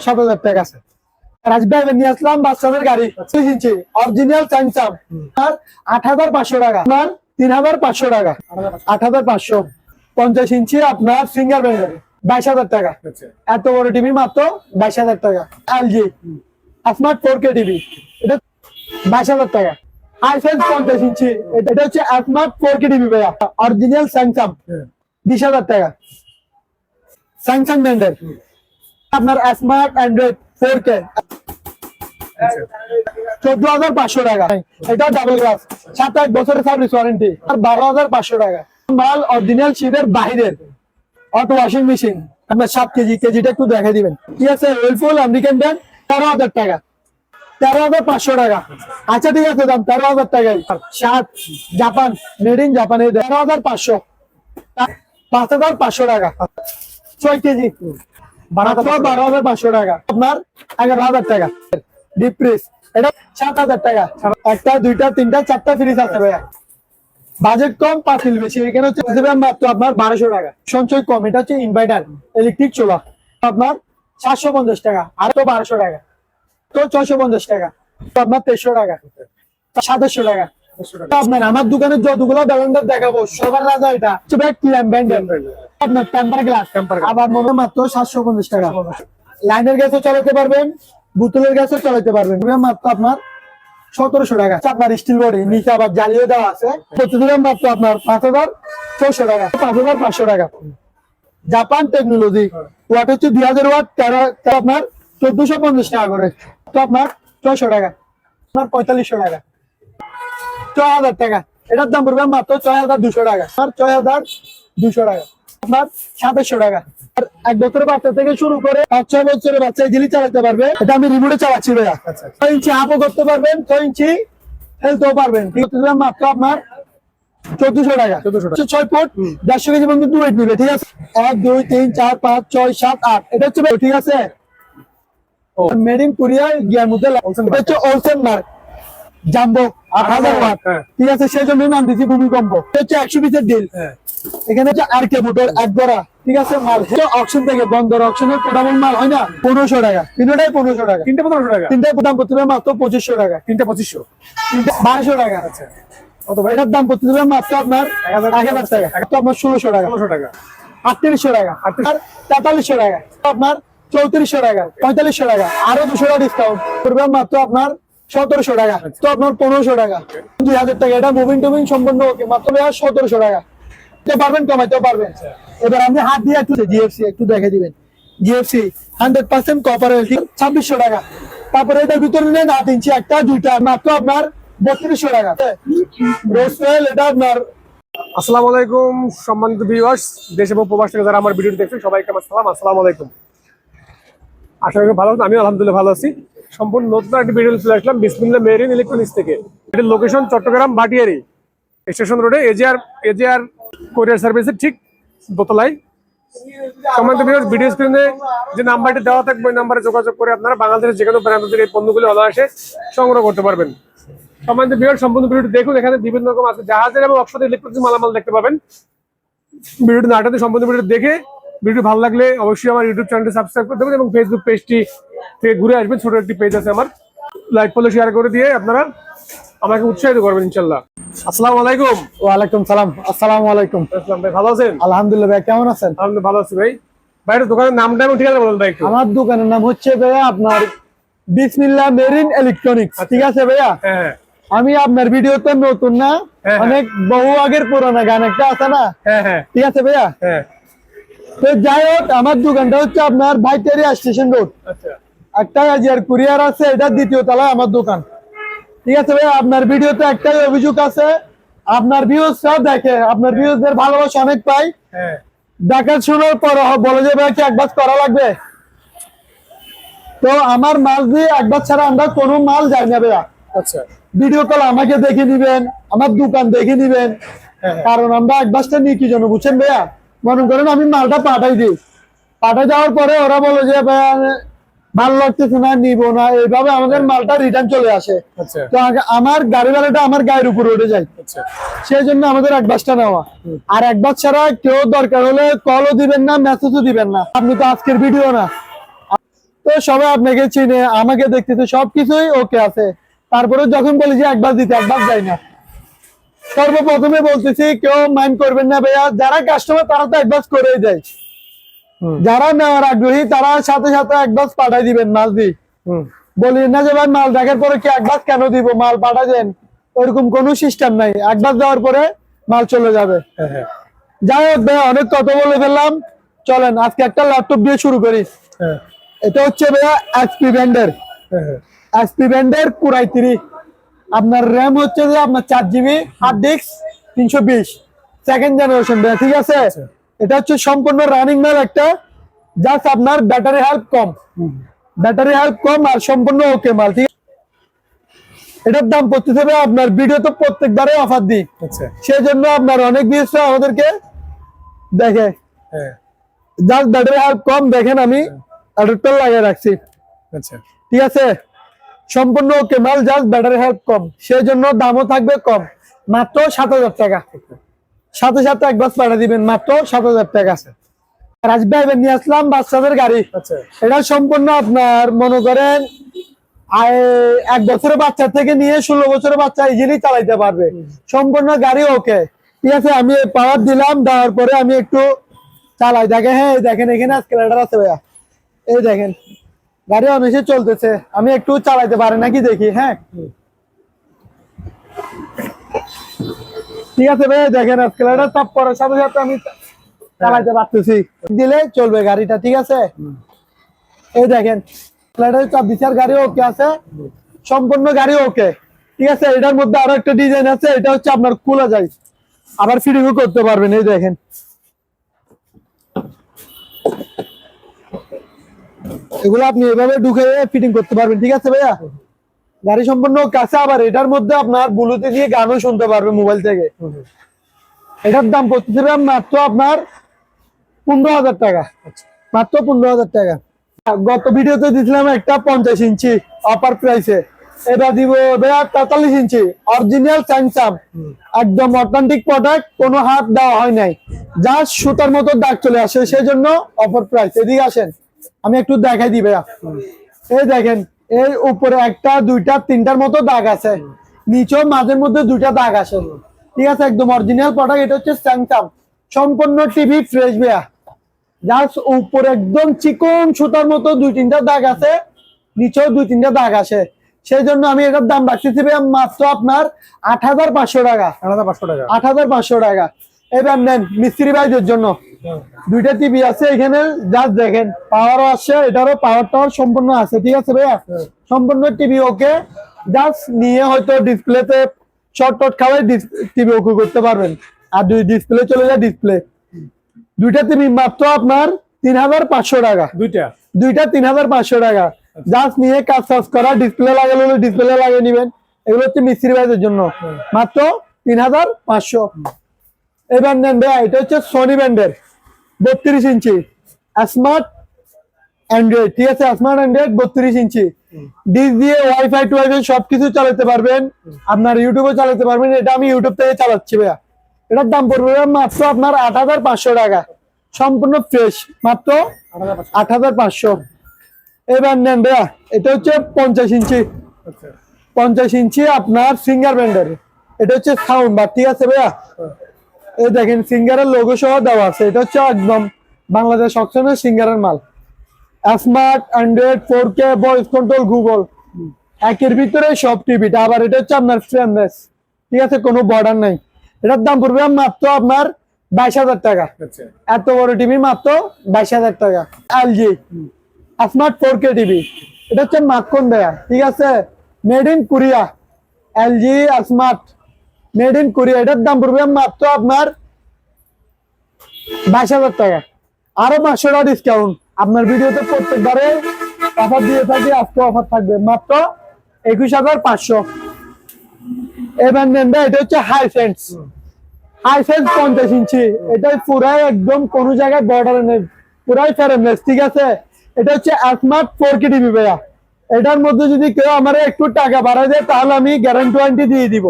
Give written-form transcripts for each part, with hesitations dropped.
7,000 টাকা আছে। রাজবাড়ি নিয়ে আসলাম বাচ্চাদের গাড়ি 6 ইঞ্চি অরিজিনাল স্যামসাং, আর 8,500 টাকা, আপনার 3,500 টাকা, 8,500। 50 ইঞ্চি আপনার ফিঙ্গার প্রিন্ট 22,000 টাকা। এত বড় টিভি মাত্র 22,000 টাকা। এলজি স্মার্ট 4K টিভি, এটা 22,000 টাকা। আইফোন 50 ইঞ্চি, এটা হচ্ছে স্মার্ট 4K টিভি ভাইয়া, অরিজিনাল স্যামসাং, 20,000 টাকা। স্যামসাং ব্র্যান্ডের আপনার স্মার্ট অ্যান্ড্রয়েড 4K 14,500 টাকা। এটা ডাবল গ্লাস, 7-8 বছরের সার্ভিস ওয়ারেন্টি, আর 12,500 টাকা। মাল অরিজিনাল শীটের বাহিরের অটো ওয়াশিং মেশিন, আপনার 7 কেজিটা একটু দেখে দিবেন। ঠিক আছে, ওয়েলফুল আমেরিকান ব্র্যান্ড, 13,000 টাকা, 13,500 টাকা। আচ্ছা ঠিক আছে, দাম 13,000 টাকায়। 7 জাপান, মেড ইন জাপান, 13,500, 5,500 টাকা। 6 কেজি 12,500 টাকা, আপনার 11,000 টাকা। ডিপ ফ্রিজ, এটা 7,000 টাকা। একটা, দুইটা, তিনটা, চারটা ফ্রিজ আছে ভাইয়া। বাজেট কম, পাতিল বেশি, এখানে হচ্ছে মাত্র আপনার 1200 টাকা। সঞ্চয় কম, এটা হচ্ছে ইনভার্টার ইলেকট্রিক চুলা, আপনার 750 টাকা, আর তো 1200 টাকা, তো 650 টাকা, তো আপনার 1300 টাকা, 700 টাকা। আপনার আমার দোকানের যতগুলো ব্যালেন্ডার দেখাবো সবার রাজা এটা আপনার টেম্পার গ্লাস, আবার মনে মাত্র 750 টাকা। লাইনের গ্যাসও চালাতে পারবেন, বোতলের গ্যাসও চালাতে পারবেন, মাত্র আপনার 1,700 টাকা। আপনার স্টিল বডি, নিচে আবার জ্বালিয়ে দেওয়া আছে, প্রতিদিন মাত্র আপনার 5,400 টাকা, 5,500 টাকা। জাপান টেকনোলজি, ওয়াট হচ্ছে 2000 ওয়াট, 13 আপনার 1,450 টাকা করে, তো আপনার 600 টাকা, আপনার 4,500 টাকা, 6,000 টাকা। এটার দাম পড়বে মাত্র 6,200 টাকা, আর 6,200 টাকা, আপনার 2,700 টাকা। আর 1 বছরের বাচ্চা থেকে শুরু করে 5-6 বছরের বাচ্চা ইজিলি চালাতে পারবে। এটা আমি রিমোটে চালাচ্ছি ভাইয়া। 6 ইঞ্চি আপও করতে পারবেন, 6 ইঞ্চি ফেলতেও পারবেন। ঠিক আছে, মাত্র আপনার 1,400 টাকা। 6 ফুট 150 কেজি পর্যন্ত ওয়েট নিবে। ঠিক আছে, 1 2 3 4 5 6 7 8, এটা হচ্ছে ঠিক আছে মেড ইন কোরিয়া গিয়ার মধ্যে, এটা হচ্ছে ওলসেন মার্ক জাম্বো 8,000 ওয়াট। ঠিক আছে, সেই জন্য নাম দিচ্ছি ভূমিকম্প। এটা হচ্ছে 100 পিসের ডিল। এখানে হচ্ছে আরকে মোটর 1 গড়া। ঠিক আছে, মাল অকশন থেকে বন্দর অকশনের প্রোডাক্ট মাল হয় না, 1,500 টাকা, তিনটাই 1,500 টাকা, তিনটা 1,500 টাকা, তিনটাই দাম পড়তে মাত্র 2,500 টাকা, তিনটা 2,500, তিনটা 1,200 টাকা। আচ্ছা, এটার দাম পড়তে মাত্র আপনার 1,000 টাকা, একটা আপনার 1,600 টাকা, 1,600 টাকা, 3,800 টাকা, আর 4300 টাকা, আপনার 3,400 টাকা, 4,500 টাকা, আরো 200 টাকা ডিসকাউন্ট করবে মাত্র আপনার 1,700 টাকা, তো আপনার 1,500 টাকা, 2,000 টাকা। এটা মুভিং টুভিং সম্পূর্ণ ওকে, মাত্র 1,700 টাকা পারবেন, কমাইতে পারবেন। এবার আপনি হাত দিয়ে একটু জিএফসি একটু দেখে দিবেন, জিএফসি 100% কপার, 2,600 টাকা। তারপরে এটার ভিতরে নেন 8 ইঞ্চি একটা, দুইটা, মাত্র আপনার 3,200 টাকা। রোসওয়েল, এটা আপনার। আসসালামু আলাইকুম সম্মানিত ভিউয়ার্স, দেশ এবং প্রবাস থেকে যারা আমার ভিডিওটি দেখছেন সবাইকে আমার সালাম, আসসালামু আলাইকুম। আশা করি ভালো আছেন, আমি আলহামদুলিল্লাহ ভালো আছি। সম্পূর্ণ নতুন একটা ভিডিও চলে আসলাম বিসমিল্লাহ মেরিন ইলেকট্রনিক্স থেকে। এটার লোকেশন চট্টগ্রাম ভাটিয়ারি স্টেশন রোডে, এজিআর কোরিয়ার সার্ভিসের ঠিক দোতলায়। সম্মানিত ভিউয়ার্স, ভিডিও স্ক্রিনে যে নাম্বারটি দেওয়া থাকবে ওই নাম্বারে যোগাযোগ করে আপনারা বাংলাদেশের যে কোনো প্রান্ত থেকে এই পণ্যগুলো অনায়াসে সংগ্রহ করতে পারবেন। সম্মানিত ভিউয়ার্স, সম্পূর্ণ ভিডিওটি দেখুন, এখানে বিভিন্ন রকম আছে জাহাজের এবং অক্সফোর্ডের ইলেকট্রনিক্স মালামাল দেখতে পাবেন। ভিডিওটি নাটাতে সম্পূর্ণ ভিডিওটি দেখে ভিডিও ভালো লাগলে অবশ্যই আমার ইউটিউব চ্যানেলটি সাবস্ক্রাইব করতে হবে এবং ফেসবুক পেজটি থেকে ঘুরে আসবেন, ছোট একটি পেজ আছে আমার, লাইক ফলো শেয়ার করে দিয়ে আপনারা আমাকে উৎসাহিত করবেন ইনশাল্লাহ। আসসালামু আলাইকুম। ওয়ালাইকুম সালাম। আসসালামু আলাইকুম। আসসালাম ভাই, ভালো আছেন? আলহামদুলিল্লাহ ভাই, কেমন আছেন? আলহামদুলিল্লাহ ভালো আছি ভাই। ভাইয়ের দোকানের নামটা এবং ঠিকানা বলুন ভাই একটু। আমার দোকানের নাম হচ্ছে ভাইয়া আপনার বিসমিল্লাহ মেরিন ইলেকট্রনিক্স। ঠিক আছে ভাইয়া, হ্যাঁ, আমি আপনার ভিডিওতে নতুন না, অনেক বহু আগের পুরোনো গান একটা আছে না। হ্যাঁ, ঠিক আছে ভাইয়া, হ্যাঁ, তো যাই হোক, আমার দোকানটা হচ্ছে আপনার ভাইটারি স্টেশন রোড, আচ্ছা, একটা এজিআর কুরিয়ার আছে, এটা 2য় তলায় আমার দোকান। ঠিক আছে ভাইয়া, আপনার ভিডিওতে একটাই অভিযোগ আছে, আপনার ভিউজরা দেখে, আপনার ভিউজদের ভালোবাসা অনেক পাই, হ্যাঁ, দেখা শোনার পর বলে যে ভাই কি একবার করা লাগবে, তো আমার মাল দিয়ে একবার ছাড়া আমরা কোনো মাল যাই না ভাইয়া। আচ্ছা, ভিডিও কল আমাকে দেখে নিবেন, আমার দোকান দেখে নিবেন, কারণ আমরা একবারটা নিয়ে কি জন্য বুঝছেন ভাইয়া, মনে করেন আমি মালটা পাঠাই দিই, পাঠাই যাওয়ার পরে ওরা বলে যে ভাইয়া ভালো লাগতেছে না, নিব না, এইভাবে আমাদের মালটা রিটার্ন চলে আসে। আচ্ছা, তো আমার গাড়ি ভাড়াটা আমার গায়ের উপরে উঠে যায়, আচ্ছা, সেই জন্য আমাদের একবারটা নেওয়া। আর একবার ছাড়া কেউ দরকার হলে কলও দিবেন না, মেসেজও দিবেন না, আপনি তো আজকের ভিডিও না। তো সবাই আপনাকে চিনে, আমাকে দেখতে তো সবকিছুই ওকে আছে, তারপরে যখন বলি যে একবার দিতে একবার যাই না। সর্বপ্রথমে বলতেছি কেউ মাইন্ড করবেন না ভাইয়া, যারা কাস্টমার তারা তো অ্যাডভান্স করেই দেয়, যারা নেওয়ার আগ্রহী তারা সাথে সাথে অ্যাডভান্স পাঠাই দিবেন মাল দি। বলি না যে ভাই মাল দেখার পরে কি অ্যাডভান্স কেন দিব, মাল পাঠাই দেন, ওইরকম কোনো সিস্টেম নাই, অ্যাডভান্স দেওয়ার পরে মাল চলে যাবে। যাই হোক ভাইয়া, অনেক কথা বলে ফেললাম, চলেন আজকে একটা ল্যাপটপ দিয়ে শুরু করি। এটা হচ্ছে ভাইয়া এসপি ব্র্যান্ডের, এসপি ব্র্যান্ডের Core i3, আপনার র্যাম হচ্ছে যে আপনার 4 GB, hard disk 320, second generation ভাইয়া, ঠিক আছে। এটা হচ্ছে সম্পূর্ণ রানিং মাল একটা, জাস্ট আপনার ব্যাটারি হেল্প কম, ব্যাটারি হেল্প কম আর সম্পূর্ণ ওকে মাল, ঠিক আছে। এটার দাম পড়তেছে ভাইয়া, আপনার ভিডিও তো প্রত্যেকবারে অফার দিই, সেই জন্য আপনার অনেক বিএস আমাদেরকে দেখে, জাস্ট ব্যাটারি হেল্প কম দেখেন, আমি অ্যাডাপ্টার লাগিয়ে রাখছি, ঠিক আছে। সম্পূর্ণ ওকে মাল, জাস্ট ব্যাটারি হেল্প কম, সেই জন্য দামও থাকবে কম, মাত্র 7,000 টাকা। সাথে সাথে একবার পাঠিয়ে দিবেন, মাত্র 7,000 টাকা। রাজবাই নিয়ে আসলাম বাচ্চাদের গাড়ি, এটা সম্পূর্ণ আপনার মনে করেন 1 বছরের বাচ্চা থেকে নিয়ে 16 বছরের বাচ্চা ইজিলি চালাইতে পারবে, সম্পূর্ণ গাড়ি ওকে, ঠিক আছে। আমি পাওয়ার দিলাম, দেওয়ার পরে আমি একটু চালাই, দেখেন, হ্যাঁ দেখেন এখানে স্কেলেটার আছে ভাইয়া, এই দেখেন গাড়ি অনেসে চলতেছে, আমি একটু চালাইতে পারি নাকি দেখি, হ্যাঁ ঠিক আছে ভাই, দেখেন স্কেলেটার চাপ পড়ার সাথে সাথে আমি চালাইতে পারতেছি, দিলে চলবে গাড়িটা, ঠিক আছে। এই দেখেন স্কেলেটার চাপ দিচ্ছে, আর গাড়ি ওকে আছে, সম্পূর্ণ গাড়ি ওকে, ঠিক আছে। এটার মধ্যে আরো একটা ডিজাইন আছে, এটা হচ্ছে আপনার খোলা যায়, আবার ফিটিংও করতে পারবেন, এই দেখেন এগুলো আপনি এভাবে ঢুকে ফিটিং করতে পারবেন, ঠিক আছে ভাইয়া। গাড়ি সম্পূর্ণ কাছে, আবার এটার মধ্যে আপনার ব্লুটুথ দিয়ে গানও শুনতে পারবে মোবাইল থেকে। এটার দাম পড়তেছে মাত্র আপনার 15,000 টাকা, মাত্র 15,000 টাকা। গত ভিডিওতে দিয়েছিলাম একটা 50 ইঞ্চি অফার প্রাইসে, এটা দিব ভাইয়া 43 ইঞ্চি অরিজিনাল স্যামসাং, একদম অথেন্টিক প্রোডাক্ট, কোনো হাত দেওয়া হয় নাই, জাস্ট সুতার মতো দাগ চলে আসে, সেই জন্য অফার প্রাইস। এদিকে আসেন আমি একটু দেখাই দিই ভাইয়া, এই দেখেন এই উপরে 1টা 2টা 3টার মতো দাগ আছে, নিচেও মাঝের মধ্যে 2টা দাগ আছে, ঠিক আছে, একদম অরিজিনাল প্রোডাক্ট। এটা হচ্ছে স্যামসাং সম্পূর্ণ টিভি ফ্রেশ ভাইয়া, জাস্ট উপরে একদম চিকন সুতার মতো 2-3টা দাগ আছে, নিচেও 2-3টা দাগ আছে, সেই জন্য আমি এটার দাম রাখতেছি ভাইয়া মাত্র আপনার 8,500 টাকা, 8,500 টাকা। এবার নেন মিস্ত্রি ভাইদের জন্য, 2টা টিভি আছে এখানে, জাস্ট দেখেন পাওয়ারও আছে, এটারও পাওয়ার টাওয়ার সম্পূর্ণ আছে, ঠিক আছে ভাইয়া, সম্পূর্ণ টিভি ওকে, জাস্ট নিয়ে হয়তো ডিসপ্লেতে শর্ট টট খাওয়াই টিভি ওকে করতে পারবেন, আর ডিসপ্লে চলে যায় ডিসপ্লে। 2টা টিভি মাত্র আপনার 3,500 টাকা, দুইটা 3,500 টাকা, জাস্ট নিয়ে কাজ সাজ করা, ডিসপ্লে লাগালে ডিসপ্লে লাগিয়ে নিবেন, এগুলো হচ্ছে মিস্ত্রি ভাইদের জন্য, মাত্র 3,500। এবার নেন ভাইয়া, এটা হচ্ছে সনি ব্র্যান্ডের 32 ইঞ্চি স্মার্ট অ্যান্ড্রয়েড, ঠিক আছে, স্মার্ট অ্যান্ড্রয়েড 32 ইঞ্চি ডিস দিয়ে ওয়াইফাই টুয়াইফাই সবকিছু চালাতে পারবেন, আপনার ইউটিউবও চালাতে পারবেন, এটা আমি ইউটিউব থেকে চালাচ্ছি ভাইয়া। এটার দাম পড়বে মাত্র আপনার 8,500 টাকা, সম্পূর্ণ ফ্রেশ, মাত্র 8,500। এবার নেন ভাইয়া, এটা হচ্ছে 50 ইঞ্চি, 50 ইঞ্চি আপনার সিঙ্গার ব্র্যান্ডের, এটা হচ্ছে সাউন্ড বার, ঠিক আছে ভাইয়া। এই দেখেন সিঙ্গারের লোগো সহ দেওয়া আছে, এটা হচ্ছে একদম বাংলাদেশ অকশনের সিঙ্গারের মাল, smart Android 4K voice control Google একের ভিতরে সব টিভিটা, আবার এটা হচ্ছে আপনার ফ্রেমলেস, ঠিক আছে, কোনো বর্ডার নাই। এটার দাম পড়বে মাত্র আপনার 22,000 টাকা, এত বড় টিভি মাত্র 22,000 টাকা। এলজি স্মার্ট 4K টিভি, এটা হচ্ছে মাখন দেয়া, ঠিক আছে, made in Korea, LG smart made in Korea, এটার দাম পড়বে মাত্র আপনার 22,000 টাকা, আরো 500 টাকা ডিসকাউন্ট। আপনার ভিডিওতে প্রত্যেকবারে অফার দিয়ে থাকি, আজকে অফার থাকবে মাত্র 21,500। এবার নেন ভাই, এটা হচ্ছে হাইসেন্স, হাইসেন্স 50 ইঞ্চি, এটা পুরাই একদম কোনো জায়গায় বর্ডার নেই, পুরাই ফ্রেমলেস, ঠিক আছে। এটা হচ্ছে স্মার্ট 4K টিভি ভাইয়া, এটার মধ্যে যদি কেউ আমার একটু টাকা বাড়ায় দেয় তাহলে আমি গ্যারান্টি ওয়ারেন্টি দিয়ে দিব।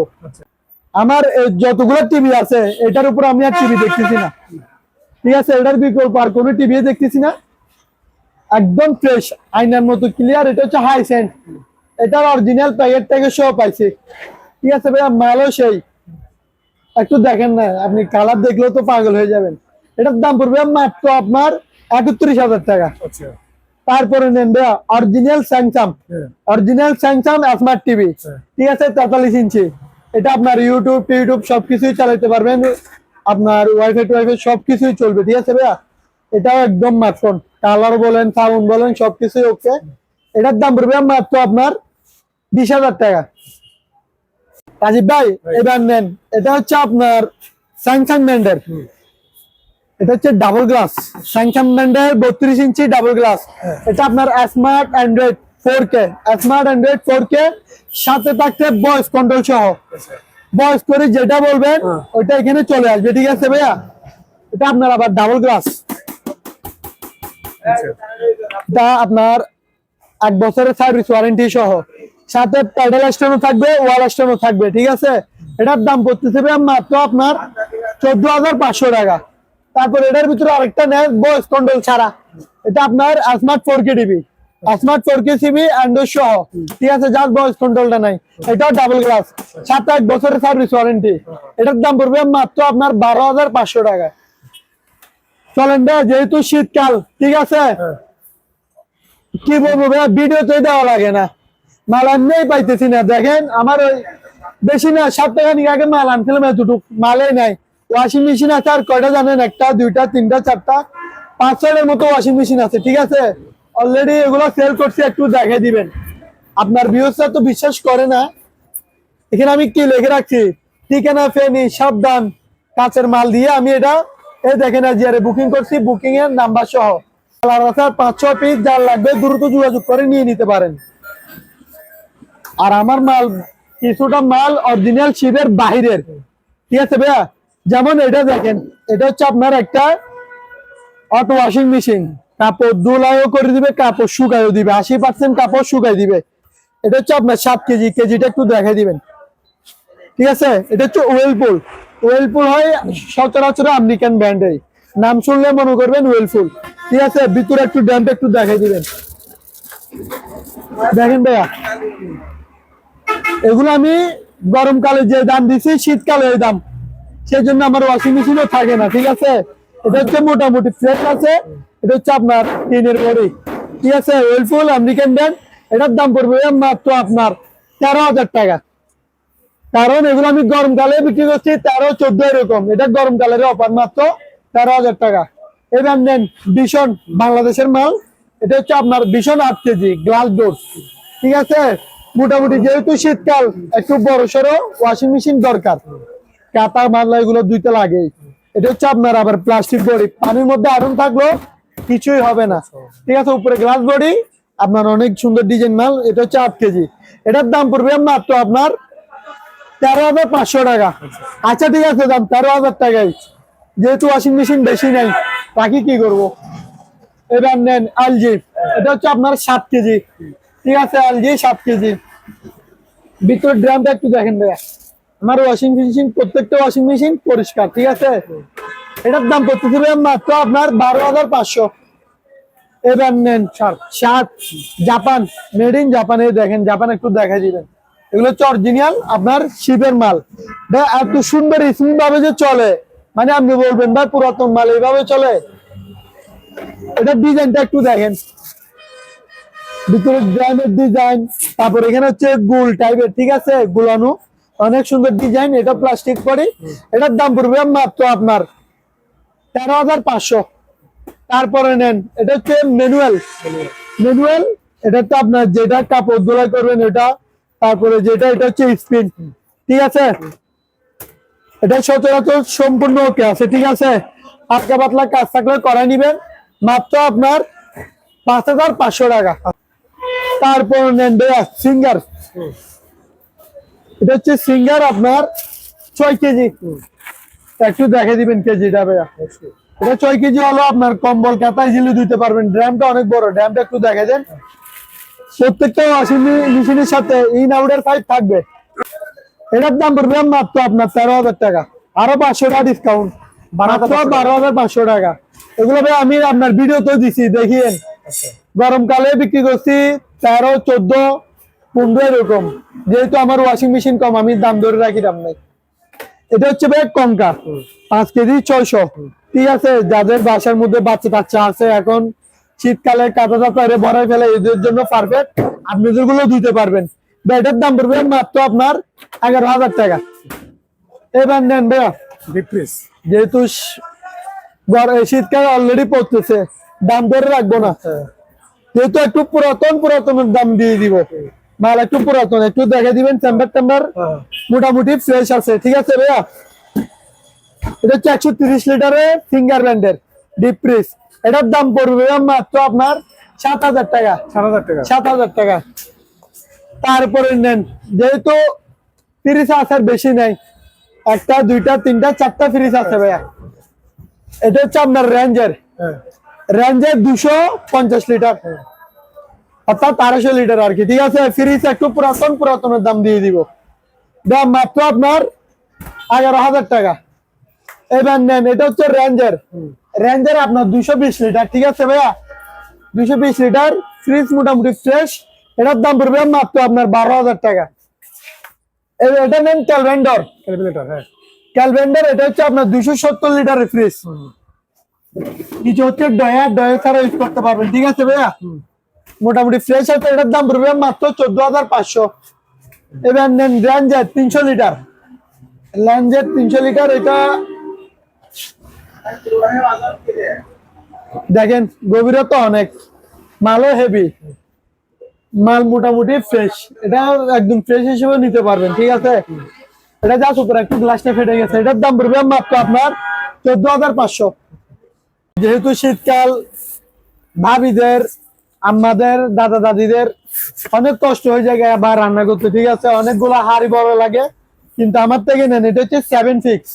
আমার যতগুলো টিভি আছে এটার উপর আমি আর টিভি দেখতেছি না, ঠিক আছে, এটার বিকল্প আর কোনো টিভি দেখতেছি না, একদম ফ্রেশ আয়নার মতো ক্লিয়ার। এটা হচ্ছে হাইসেন্ট, এটার অরিজিনাল প্যাকেট থেকে সব পাইছি। ঠিক আছে ভাইয়া, মালও সেই। একটু দেখেন না, আপনি কালার দেখলেও তো পাগল হয়ে যাবেন। এটার দাম পড়বে মাত্র আপনার 31,000 টাকা। আচ্ছা। তারপরে নেন ভাইয়া original Samsung, original Samsung smart TV. ঠিক আছে, 43 ইঞ্চি। এটা আপনার ইউটিউব সবকিছুই চালাতে পারবেন, আপনার ওয়াইফাই সবকিছুই চলবে। ঠিক আছে ভাইয়া, এটাও একদম মাখন, কালার বলেন সাউন্ড বলেন সবকিছুই ওকে। এটার দাম পড়বে মাত্র আপনার 20,000 টাকা। রাজীব ভাই এবার নেন, এটা হচ্ছে আপনার স্যামসাং ব্র্যান্ডের, এটা হচ্ছে ডাবল গ্লাস স্যামসাং ব্র্যান্ডের 32 ইঞ্চি ডাবল গ্লাস। এটা আপনার smart Android 4K, smart Android 4K, সাথে থাকছে ভয়েস কন্ট্রোল সহ। ভয়েস করে যেটা বলবেন ওইটা এখানে চলে আসবে। ঠিক আছে ভাইয়া, এটা আপনার আবার ডাবল গ্লাস, এটা আপনার 1 বছরের সার্ভিস ওয়ারেন্টি সহ, সাথে প্যাডেল স্ট্যান্ডও থাকবে, ওয়াল স্ট্যান্ডও থাকবে। ঠিক আছে, এটার দাম পড়তেছে মাত্র আপনার 14,500 টাকা। তারপর এটার ভিতরে আরেকটা নেন ভয়েস কন্ট্রোল ছাড়া, এটা আপনার smart 4K TV, smart 4K TV Android সহ। ঠিক আছে, যার ভয়েস কন্ট্রোলটা নাই, এটাও ডাবল গ্লাস, সাথে 1 বছরের সার্ভিস ওয়ারেন্টি। এটার দাম পড়বে মাত্র আপনার 12,500 টাকা। চলেন ভাই, যেহেতু শীতকাল, ঠিক আছে, কি বলবো ভাইয়া, ভিডিওতে দেওয়া লাগে না, মাল আনতেই পাইতেছি না। দেখেন আমার ওই বেশি না 7 টাকা নিয়ে আগে মাল আনছিলাম, এতটুকু মালেই নাই। ওয়াশিং মেশিন আছে আর কয়টা জানেন? 1টা 2টা 3টা 4টা 5-6টার মতো ওয়াশিং মেশিন আছে। ঠিক আছে, অলরেডি এগুলো সেল করছি, একটু দেখে দিবেন। আপনার ভিউয়ার্সরা তো বিশ্বাস করে না, এখানে আমি কি লিখে রাখছি, ঠিকানা ফেনী সাবধান কাঁচের মাল দিয়ে আমি এটা এই দেখেন আজিয়ারে বুকিং করছি, বুকিং এর নাম্বার সহ। 500 পিস, যার লাগবে দ্রুত যোগাযোগ করে নিয়ে নিতে পারেন। আর আমার মাল কিছুটা মাল অরিজিনাল শিপের বাহিরের। ঠিক আছে ভাইয়া, যেমন এটা দেখেন, এটা হচ্ছে আপনার একটা অটো ওয়াশিং মেশিন, কাপড় ধুলাইও করে দিবে, কাপড় শুকাইও দিবে, 80% কাপড় শুকাই দিবে। এটা হচ্ছে আপনার 7 কেজি, কেজিটা একটু দেখে দিবেন। ঠিক আছে, এটা হচ্ছে ওয়েলপুল, ওয়েলপুল হয় সচরাচর আমেরিকান ব্র্যান্ডের, নাম শুনলে মনে করবেন ওয়েলপুল। ঠিক আছে, ভিতরে একটু ড্যাম্প একটু দেখে দিবেন। দেখেন ভাইয়া, এগুলো আমি গরমকালে যে দাম দিছি শীতকালে ওই দাম, সেই জন্য আমার ওয়াশিং মেশিনও থাকে না। ঠিক আছে, এটা হচ্ছে মোটামুটি ফ্রেশ আছে, এটা হচ্ছে আপনার টিনের বডি। ঠিক আছে, ওয়েলপুল আমেরিকান ব্র্যান্ড। এটার দাম পড়বে মাত্র আপনার 13,000 টাকা। কারণ এগুলো আমি গরমকালে বিক্রি করছি 13-14 এরকম, এটা গরমকালের অফার, মাত্র 13,000 টাকা। এবার নেন ভীষণ, বাংলাদেশের মাল, এটা হচ্ছে আপনার ভীষণ 8 কেজি গ্লাস ডোর। ঠিক আছে, মোটামুটি যেহেতু শীতকাল একটু বড় সড়ো ওয়াশিং মেশিন দরকার, কাতা মারলা এগুলো ধুইতে লাগে। এটা হচ্ছে আপনার আবার প্লাস্টিক বডি, পানির মধ্যে আয়রন থাকলেও কিছুই হবে না। ঠিক আছে, উপরে গ্লাস বডি, আপনার অনেক সুন্দর ডিজাইন মাল। এটা হচ্ছে 8 কেজি, এটার দাম পড়বে মাত্র আপনার 13,500 টাকা। আচ্ছা ঠিক আছে, দাম 13,000 টাকাই, যেহেতু ওয়াশিং মেশিন বেশি নাই, বাকি কি করবো। এবার নেন এলজি, এটা হচ্ছে আপনার 7 কেজি। ঠিক আছে, এলজি 7 কেজি। ভিতরে ড্রামটা একটু দেখেন ভাইয়া, আমার ওয়াশিং মেশিন প্রত্যেকটা ওয়াশিং মেশিন পরিষ্কার। ঠিক আছে, এটার দাম পড়তেছে মাত্র আপনার 12,500। এবার নেন shirt, Japan, made in Japan. এই দেখেন, জাপান একটু দেখা দিবেন, এগুলো হচ্ছে অরিজিনাল আপনার শিপের মাল। এত সুন্দর স্মুথ ভাবে যে চলে, মানে আপনি বলবেন ভাই পুরাতন মাল এইভাবে চলে। এটা ডিজাইনটা একটু দেখেন, ভিতরে গ্রামের ডিজাইন, তারপর এখানে হচ্ছে গোল টাইপের। ঠিক আছে, গোলানো অনেক সুন্দর ডিজাইন। এটা প্লাস্টিক পরি, এটার দাম পড়বে মাত্র আপনার 13,500। তারপরে নেন, এটা হচ্ছে ম্যানুয়াল, ম্যানুয়াল, এটা তো আপনার যেটা কাপড় ধোলাই করবেন এটা, তারপরে যেটা এটা হচ্ছে স্পিন। ঠিক আছে, এটা সচরাচর সম্পূর্ণ ওকে আছে। ঠিক আছে, হালকা পাতলা কাজ থাকলে করাই নিবেন, মাত্র আপনার 5,500 টাকা। তারপর নেন ভাইয়া সিঙ্গার, এটা হচ্ছে সিঙ্গার আপনার 6 কেজি। একটু দেখে দিবেন কেজিটা ভাইয়া, এটা 6 কেজি হলো আপনার কম্বল কাতা ইজিলি দিতে পারবেন। ড্রামটা অনেক বড়, ড্রামটা একটু দেখে দেন। প্রত্যেকটা ওয়াশিং মেশিনের সাথে ইন আউটের পাইপ থাকবে। এটার দাম পড়বে মাত্র আপনার 13,000 টাকা, আরো 500 টাকা ডিসকাউন্ট, মাত্র 12,500 টাকা। এগুলো ভাই আমি আপনার ভিডিওতেও দিছি, দেখিয়েন গরমকালে বিক্রি করছি 13, 14, 15 এরকম। যেহেতু আমার ওয়াশিং মেশিন কম, আমি দাম ধরে রাখি, দাম নাই। এটা হচ্ছে ভাই কঙ্কা, 5 কেজি 600। ঠিক আছে, যাদের বাসার মধ্যে বাচ্চা কাচ্চা আছে, এখন শীতকালে কাঁচা চাপা ভরাই ফেলে, এদের জন্য পারফেক্ট। আপনি যেগুলো দিতে পারবেন। এটার দাম পড়বে মাত্র আপনার 11,000 টাকা। এবার নেন ভাইয়া, ডিপ্রেস যেহেতু শীতকাল অলরেডি পড়তেছে, দাম ধরে রাখবো না। যেহেতু একটু পুরাতনের দাম দিয়ে দিব। মাল একটু পুরাতন, একটু দেখে দিবেন। চেম্বার মোটামুটি ফ্রেশ আছে। ঠিক আছে ভাইয়া, এটা হচ্ছে 130 লিটারের ফিঙ্গার ব্যান্ডের ডিপ ফ্রিজ। এটার দাম পড়বে মাত্র আপনার 7,000 টাকা। 7,000 টাকা। তারপরে নেন, যেহেতু ফ্রিজ আছে আর বেশি নাই, 1টা 2টা 3টা 4টা ফ্রিজ আছে ভাইয়া। এটা হচ্ছে আপনার রেঞ্জের 250 লিটার, অর্থাৎ 250 লিটার আর কি। ঠিক আছে, ফ্রিজ একটু পুরাতনের দাম দিয়ে দিব। দাম মাত্র আপনার 11,000 টাকা। এবার নেন, এটা হচ্ছে রেঞ্জের আপনার 220 লিটার। ঠিক আছে ভাইয়া, 220 লিটার ফ্রিজ, মোটামুটি ফ্রেশ। এটার দাম পড়বে মাত্র আপনার 12,000 টাকা। এটা নেন ক্যালভেন্ডর। এটা হচ্ছে আপনার 270 লিটারের ফ্রিজ। কিছু হচ্ছে ডয়া ছাড়া ইউজ করতে পারবেন। ঠিক আছে ভাইয়া, মোটামুটি ফ্রেশ আছে। এটার দাম পড়বে মাত্র 14,500। এবার নেন রেঞ্জের 300 লিটার। এটা দেখেন, গভীরতা অনেক, মালও হেভি, মাল মোটামুটি ফ্রেশ। এটা একদম ফ্রেশ হিসেবে নিতে পারবেন। ঠিক আছে, এটা যা সুপার, একটু গ্লাসটা ফেটে গেছে। এটার দাম পড়বে মাত্র আপনার 14,500। যেহেতু শীতকাল, ভাবিদের, আমাদের দাদা দাদিদের অনেক কষ্ট হয়ে যায় বা রান্না করতে। ঠিক আছে, অনেকগুলা হাড়ি বড় লাগে, কিন্তু আমার থেকে নেন। এটা হচ্ছে 7 ফিক্স,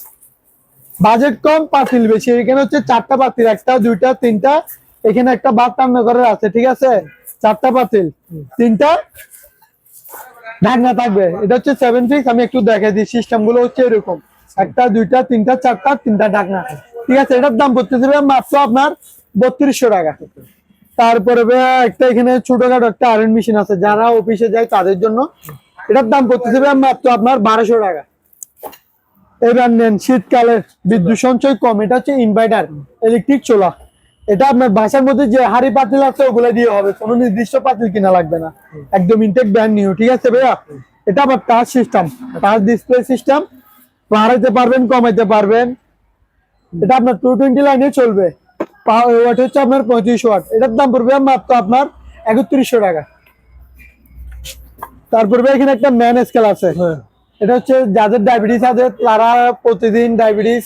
বাজেট কম, পাতিল বেশি। এখানে হচ্ছে 4টা পাতিল, 1টা 2টা 3টা। এখানে একটা ভাত রান্না করার আছে। ঠিক আছে, 4টা পাতিল, 3টা ঢাকনা থাকবে। এটা হচ্ছে 7 ফিক্স। আমি একটু দেখাই দিই, সিস্টেম গুলো হচ্ছে এরকম: 1টা 2টা 3টা 4টা, 3টা ঢাকনা। ঠিক আছে, এটার দাম পড়তেছে মাত্র আপনার 3200 টাকা। তারপরে একটা এখানে ছোটখাটো একটা আয়রন মেশিন আছে, যারা অফিসে যায় তাদের জন্য। এটার দাম পড়তেছে মাত্র আপনার 1200 টাকা। এবার নেন, শীতকালে বিদ্যুৎ সঞ্চয় কম, এটা হচ্ছে ইনভার্টার ইলেকট্রিক চুলা। এটা আপনার বাসার মধ্যে যে হাড়ি পাতিল আছে ওগুলো দিয়ে হবে, কোনো নির্দিষ্ট পাতিল কিনা লাগবে না, একদম ইনটেক ব্র্যান্ড নিউ। ঠিক আছে ভাইয়া, এটা আবার touch system, touch display system, বাড়াইতে পারবেন, কমাইতে পারবেন। এটা আপনার 220 লাইনে চলবে, ওয়াট হচ্ছে আপনার 35 ওয়াট। এটার দাম পড়বে মাত্র আপনার 3100 টাকা। তারপরে এখানে একটা ম্যান স্কেল আছে। এটা হচ্ছে যাদের ডায়াবেটিস আছে, তারা প্রতিদিন ডায়াবেটিস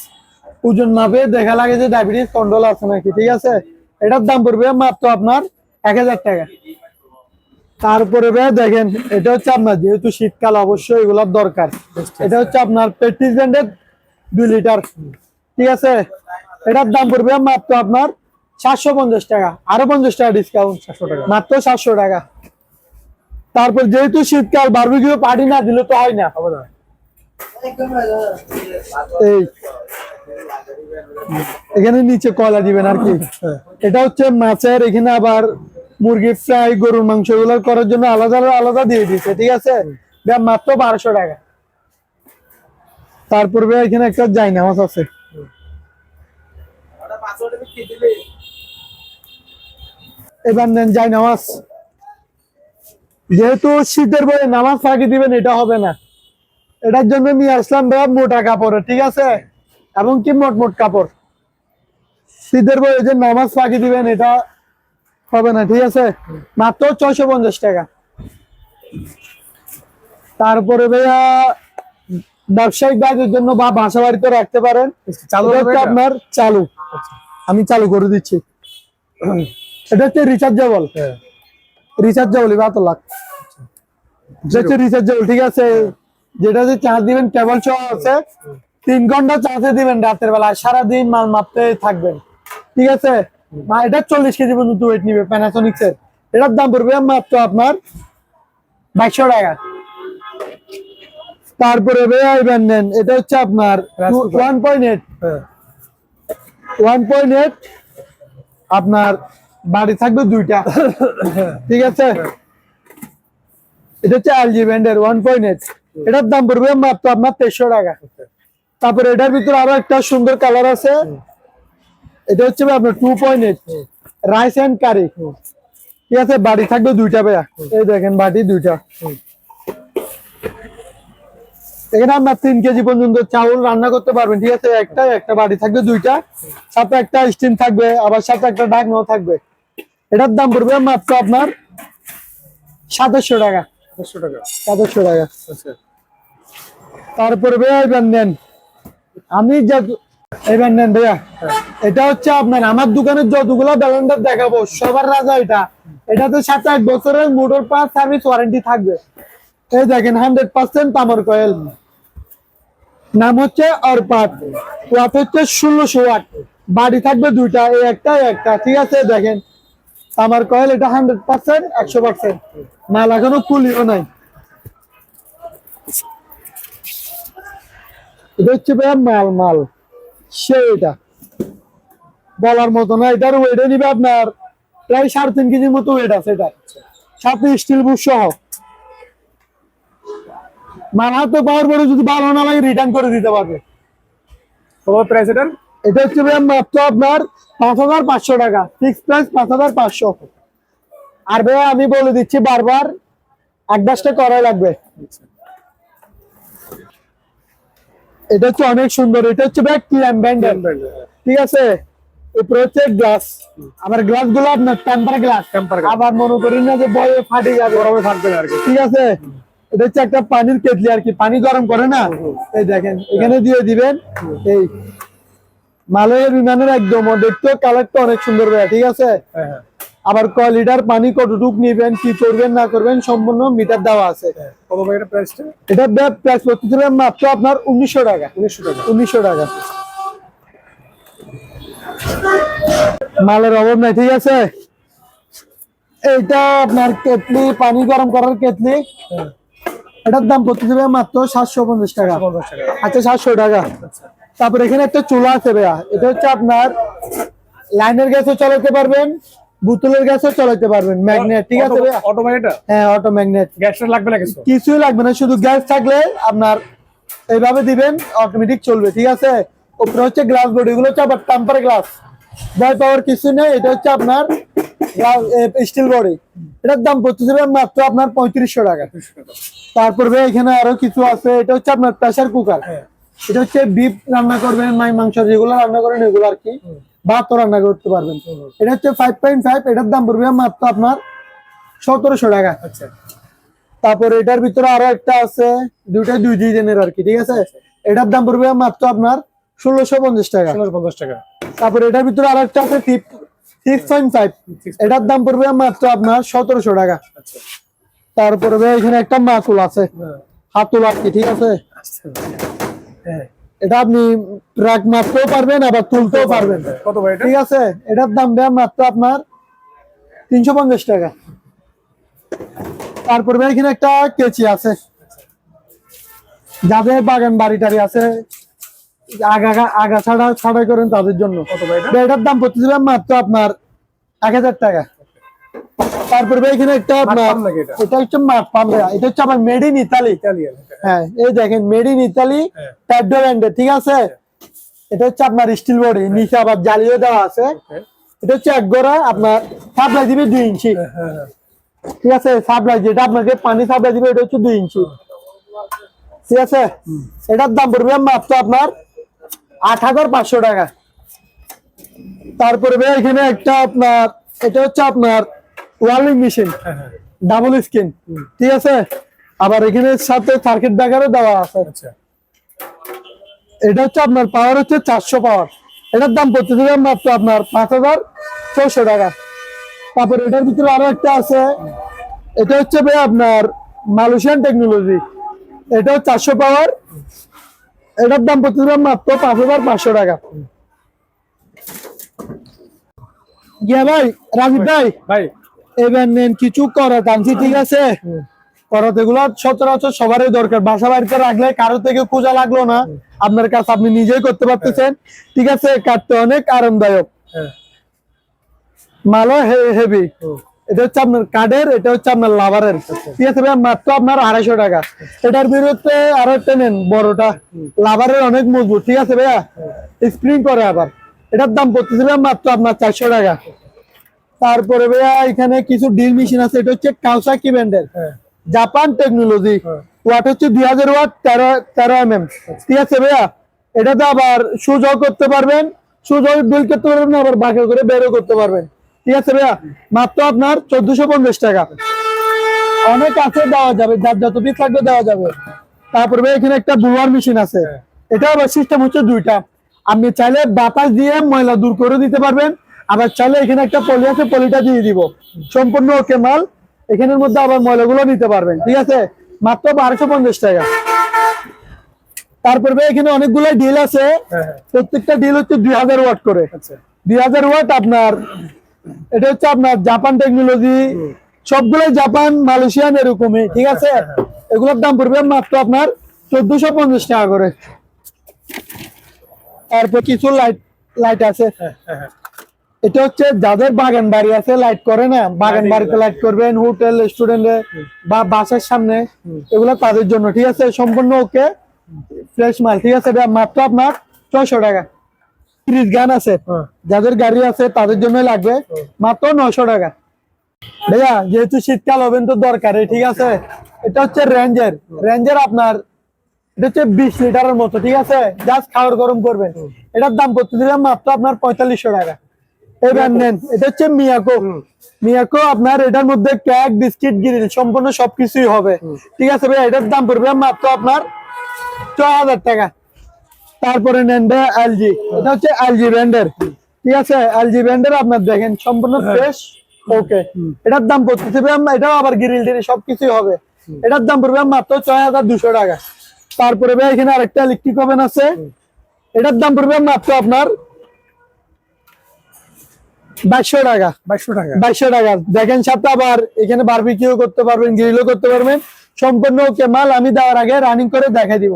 ওজন মাপে দেখা লাগে যে ডায়াবেটিস কন্ট্রোল আছে নাকি। ঠিক আছে, এটার দাম পড়বে মাত্র আপনার 1000 টাকা। তারপরে দেখেন, এটা হচ্ছে আপনার, যেহেতু শীতকাল অবশ্যই এগুলোর দরকার। এটা হচ্ছে আপনার প্রেস্টিজ ব্র্যান্ডের 2 লিটার। ঠিক আছে, এটার দাম পড়বে মাত্র আপনার 750 টাকা, আরো 50 টাকা ডিসকাউন্ট, 700 টাকা, মাত্র 700 টাকা। তারপর যেহেতু শীতকাল, বারবিকিউ পার্টি না দিলে তো হয় না। এই এখানে নিচে কয়লা দিবেন আর কি। এটা হচ্ছে মাছের, এখানে আবার মুরগি ফ্রাই, গরুর মাংস এগুলো করার জন্য আলাদা আলাদা দিয়ে দিচ্ছে। ঠিক আছে, মাত্র 1200 টাকা। তারপর এখানে একটা জায়নামাজ আছে। এবার নেন জায়নামাজ। যেহেতু শীতের বয়ে নামাজ ফাঁকি দিবেন, এটা হবে না। এটার জন্য নিয়ে আসলাম মোটা কাপড়ের। ঠিক আছে, এবং কি মোট কাপড়। শীতের বয়ে যে নামাজ ফাঁকি দিবেন, এটা হবে না। ঠিক আছে, মাত্র 650 টাকা। তারপরে ভাইয়া ব্যবসায়িক কাজের জন্য বা বাসা বাড়িতে রাখতে পারেন। আপনার চালু, আমি চালু করে দিচ্ছি। এটা হচ্ছে রিচার্জেবল, লাখ রিচার্জেবল। ঠিক আছে, যেটা যে চার্জ দিবেন, কেবল সহ আছে, 3 ঘন্টা চার্জে দিবেন রাতের বেলা, সারাদিন মাল মাপতে থাকবেন। ঠিক আছে, এটা 40 কেজি পর্যন্ত ওয়েট নিবে, প্যানাসোনিক্স এর। এটার দাম পড়বে মাত্র আপনার 2200 টাকা। তারপরে নেন, এটা হচ্ছে আপনার 1.8 আপনার বাড়ি থাকবে দুইটা। ঠিক আছে, এটা হচ্ছে এলজি ব্র্যান্ডের 1.8, এটার দাম পড়বে মাত্র আপনার 2300 টাকা। তারপরে এটার ভিতরে আরো একটা সুন্দর কালার আছে, এটা হচ্ছে আপনার 2.8 রাইস এন্ড কারি। ঠিক আছে, বাড়ি থাকবে দুইটা ভাইয়া, এই দেখেন বাটি দুইটা। এখানে আপনার 3 কেজি পর্যন্ত চাউল রান্না করতে পারবেন। ঠিক আছে, একটা বাড়ি থাকবে দুইটা, সাথে একটা স্টিম থাকবে, আবার সাথে একটা ঢাকনাও থাকবে। এটার দাম পড়বে মাত্র আপনার 2700 টাকা। 500 টাকা। 2700 টাকা। আচ্ছা, তারপরে ভাইয়া এবার নেন, আমি যা এবার নেন ভাইয়া, এটা হচ্ছে আপনার আমার দোকানের যতগুলো ব্যালেন্ডার দেখাবো সবার রাজা এটা। এটাতে 7-8 বছরের মোটর পাস সার্ভিস ওয়ারেন্টি থাকবে। এই দেখেন 100% তামার কয়েল, নাম হচ্ছে অরপাট, ওয়াট হচ্ছে 1600 ওয়াট, বাড়ি থাকবে দুইটা, এই একটা। ঠিক আছে, দেখেন তামার কয়েল, এটা 100% 100%, মাল এখনো কুলিও নাই। এটা হচ্ছে ভাইয়া মাল সে, এটা বলার মতো না। এটার ওয়েটে নিবে আপনার প্রায় 3.5 কেজির মতো ওয়েট আছে এটা, সাথে স্টিল বুশ সহ। মাল হাতে পাওয়ার পরে যদি ভালো না লাগে রিটার্ন করে দিতে পারবে। কত প্রাইস এটার? এটা হচ্ছে ভাইয়া মাত্র আপনার 5500 টাকা, ফিক্স প্রাইস 5500। আর ভাইয়া আমি বলে দিচ্ছি বারবার, অ্যাডভান্সটা করাই লাগবে। এটা হচ্ছে অনেক সুন্দর, এটা হচ্ছে ভাই ক্ল্যাম্প ব্র্যান্ডের। ঠিক আছে, উপরে হচ্ছে গ্লাস, আবার গ্লাস গুলো আপনার টেম্পার গ্লাস, আবার মনে করেন না যে বয়ে ফাটে যাবে, গরমে ফাটবে না আর কি। ঠিক আছে, এটা হচ্ছে একটা পানির কেটলি আর কি, পানি গরম করে না, এই দেখেন এখানে দিয়ে দিবেন। এই মালয়ের বিমানের একদম, দেখতে কালারটা অনেক সুন্দর ভাইয়া। ঠিক আছে, হ্যাঁ, আবার কয় লিটার পানি কতটুক নিবেন, কি করবেন না করবেন সম্পূর্ণ মিটার দেওয়া আছে। কত ভাই এটা প্রাইসটা? এটা প্রাইস করতে মাত্র আপনার 1900 টাকা। 1900 টাকা। 1900 টাকা। মালের অভাব নাই। ঠিক আছে, এইটা আপনার কেটলি, পানি গরম করার কেটলি, এটার দাম পড়তে যাবে মাত্র 750 টাকা। 50 টাকা। আচ্ছা, 700 টাকা। তারপর এখানে একটা চুলা আছে ভাইয়া, এটা হচ্ছে আপনার লাইনের গ্যাসও চালাতে পারবেন, বোতলের গ্যাসও চালাতে পারবেন, ম্যাগনেট। ঠিক আছে ভাইয়া, অটো ভাই এটা? হ্যাঁ অটো ম্যাগনেট। গ্যাসটা লাগবে না কিছু? কিছুই লাগবে না, শুধু গ্যাস থাকলে আপনার এইভাবে দিবেন, অটোমেটিক চলবে। ঠিক আছে, উপরে হচ্ছে গ্লাস বডি, এগুলো হচ্ছে আবার টেম্পার গ্লাস, ভয় পাওয়ার কিছু নেই। এটা হচ্ছে আপনার স্টিল বডি, এটার দাম পড়তে যাবে মাত্র আপনার 3500 টাকা। তারপরে এখানে আরো কিছু আছে, এটা হচ্ছে আপনার প্রেসার কুকার। এটা হচ্ছে বিফ রান্না করবেন, মাংস যেগুলো রান্না করেন এগুলো আর কি, ভাতও রান্না করতে পারবেন। এটা হচ্ছে 5.5, এটার দাম পড়বে মাত্র আপনার 1700 টাকা। আচ্ছা, তারপরে এটার ভিতরে আরো একটা আছে, দুইটাই 2 ডিজাইনের আর কি। ঠিক আছে, এটার দাম পড়বে মাত্র আপনার 1650 টাকা। 1650 টাকা। তারপরে এটার ভিতরে আরো একটা আছে 6.5, এটার দাম পড়বে মাত্র আপনার 1700 টাকা। আচ্ছা, তারপরে এখানে একটা মাতুল আছে, হাতুল আর কি। ঠিক আছে, হ্যাঁ, এটা আপনি রাখ মারতেও পারবেন, আবার তুলতেও পারবেন। কত ভাই এটা? ঠিক আছে, এটার দাম দেয় মাত্র আপনার 350 টাকা। তারপরে এখানে একটা কেচি আছে, যাদের বাগান বাড়ি টাড়ি আছে, আগা ছাড়াই করেন তাদের জন্য। কত ভাই এটা? এটার দাম পড়তে যাবে মাত্র আপনার 1000 টাকা। তারপরে এখানে একটা আপনার, এটা হচ্ছে মাঠ পাম্প, এটা হচ্ছে আমার মেড ইন ইতালি। হ্যাঁ, এই দেখেন মেড ইন ইতালি, প্যাডো ব্র্যান্ডের। ঠিক আছে, এটা হচ্ছে আপনার স্টিল বডি, নিচে আবার জালিও দেওয়া আছে। এটা হচ্ছে এক গোড়া, আপনার সাপ্লাই দিবে 2 ইঞ্চি। ঠিক আছে, সাপ্লাই যেটা আপনাকে পানি সাপ্লাই দিবে এটা হচ্ছে 2 ইঞ্চি। ঠিক আছে, এটার দাম পড়বে মাত্র আপনার 8500 টাকা। তারপরে এখানে একটা আপনার, এটা হচ্ছে আপনার ওয়ার্লিং মেশিন, ডাবল স্ক্রিন। ঠিক আছে, আবার এখানে সাথে সার্কিট ব্রেকারও দেওয়া আছে। আচ্ছা, এটা হচ্ছে আপনার পাওয়ার হচ্ছে 400 পাওয়ার, এটার দাম পড়তে দেবে মাত্র আপনার 5600 টাকা। তারপর এটার ভিতরে আরো একটা আছে, এটা হচ্ছে ভাই আপনার মালয়েশিয়ান টেকনোলজি, এটাও 400 পাওয়ার, এটার দাম পড়তে দেবে মাত্র 5500 টাকা। গিয়া ভাই, রাজীব ভাই এবার নেন কিছু করা টানছি। ঠিক আছে, করাত এগুলো সচরাচর সবারই দরকার, বাসা বাড়িতে রাখলে কারো থেকে খোঁজা লাগলো না, আপনার কাছে আপনি নিজেই করতে পারতেছেন। ঠিক আছে, কাটতে অনেক আরামদায়ক। মালও হেভি। এটা হচ্ছে আপনার কাঠের, এটা হচ্ছে আপনার লাভারের। ঠিক আছে ভাইয়া, মাত্র আপনার 250 টাকা। এটার বিরুদ্ধে আরো একটা নেন বড়টা, লাভারের অনেক মজবুত। ঠিক আছে ভাইয়া, স্প্রিং করে আবার। এটার দাম পড়তেছিল মাত্র আপনার 400 টাকা। তারপরে ভাইয়া এখানে কিছু ড্রিল মেশিন আছে, এটা হচ্ছে কাওসাকি ব্র্যান্ডের, জাপান টেকনোলজি। ওয়াট হচ্ছে 2000 ওয়াট, 13 mm। ঠিক আছে ভাইয়া, এটাতে আবার সুজও করতে পারবেন, সুজও ড্রিল করতে পারবেন, আবার বাঁকা করে বেরও করতে পারবেন। ঠিক আছে ভাইয়া, মাত্র আপনার 1450 টাকা। অনেক আছে, দেওয়া যাবে, যার যত পিস লাগবে দেওয়া যাবে। তারপরে ভাই এখানে একটা ব্লুয়ার মেশিন আছে, এটা আবার সিস্টেম হচ্ছে দুইটা। আপনি চাইলে বাতাস দিয়ে ময়লা দূর করে দিতে পারবেন, আবার চাইলে এখানে একটা পলি আছে, পলিটা দিয়ে দিব। সম্পূর্ণ ওকে মাল, এখানের মধ্যে আবার ময়লাগুলো নিতে পারবেন। ঠিক আছে, মাত্র 1250 টাকা। তারপর ভাই এখানে অনেকগুলো ডিল আছে, প্রত্যেকটা ডিল হচ্ছে 2000 ওয়াট করে। 2000 ওয়াট আপনার, এটা হচ্ছে আপনার জাপান টেকনোলজি, সবগুলোই জাপান, মালয়েশিয়ান এরকমই। ঠিক আছে, এগুলোর দাম পড়বে মাত্র আপনার 1450 টাকা করে। তারপর কিছু লাইট আছে, এটা হচ্ছে যাদের বাগান বাড়ি আছে, লাইট করে না, বাগান বাড়িতে লাইট করবেন, হোটেল রেস্টুরেন্টে বা বাসার সামনে, এগুলো তাদের জন্য। ঠিক আছে, সম্পূর্ণ ওকে ফ্রেশ মাল। ঠিক আছে, মাত্র আপনার 600 টাকা। ফ্রিজ গান আছে, যাদের গাড়ি আছে তাদের জন্য লাগবে, মাত্র 900 টাকা। ভাইয়া যেহেতু শীতকাল ওভেন তো দরকারই। ঠিক আছে, এটা হচ্ছে রেঞ্জের আপনার, এটা হচ্ছে 20 লিটারের মতো। ঠিক আছে, জাস্ট খাবার গরম করবেন। এটার দাম করতে দিলাম মাত্র আপনার 4500 টাকা। এবার নেন, এটা হচ্ছে মিয়াকো আপনার, এটার মধ্যে কেক, বিস্কিট, গ্রিল সম্পূর্ণ সবকিছুই হবে। ঠিক আছে ভাইয়া, এটার দাম পড়বে মাত্র আপনার 6000 টাকা। তারপরে নেন এলজি, এটা হচ্ছে এলজি ব্র্যান্ডের। ঠিক আছে, এলজি ব্র্যান্ডের আপনার দেখেন সম্পূর্ণ ফ্রেশ ওকে। এটার দাম পড়তেছে, এটাও আবার গ্রিল টিল সবকিছুই হবে। এটার দাম পড়বে মাত্র 6200 টাকা। তারপরে ভাই এখানে আরেকটা ইলেকট্রিক ওভেন আছে, এটার দাম পড়বে মাত্র আপনার 2200 টাকা। 2200 টাকা দেখেন, সাথে আবার এখানে বারবিকিউ করতে পারবেন, গ্রিলও করতে পারবেন, সম্পূর্ণ ওকে মাল। আমি দেওয়ার আগে রানিং করে দেখাই দিব।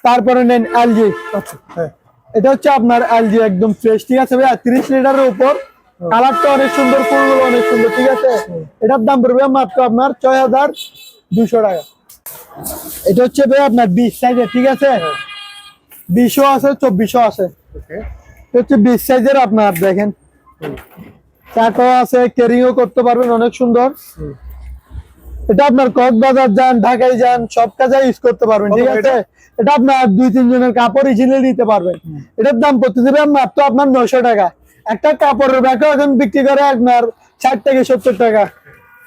তারপরে নেন এলজি, এটা হচ্ছে আপনার এলজি একদম ফ্রেশ। ঠিক আছে ভাই, 30 লিটারের উপর, কালারটা অনেক সুন্দর, ফুলগুলো অনেক সুন্দর। ঠিক আছে, এটার দাম পড়বে মাত্র আপনার 6200 টাকা। এটা হচ্ছে ভাই আপনার 20 সাইজের। ঠিক আছে, 20ও আছে, 24ও আছে। এটা হচ্ছে 20 সাইজের আপনার, দেখেন চাকাও আছে, ক্যারিংও করতে পারবেন, অনেক সুন্দর। এটা আপনার কক্সবাজার যান, ঢাকায় যান, সব কাজে ইউজ করতে পারবেন। ঠিক আছে, এটা আপনার 2-3 জনের কাপড় ইজিলি নিতে পারবেন। এটার দাম পড়তেছে মাত্র আপনার 900 টাকা। একটা কাপড়ের ব্যাগও এখন বিক্রি করে আপনার 60 থেকে 70 টাকা।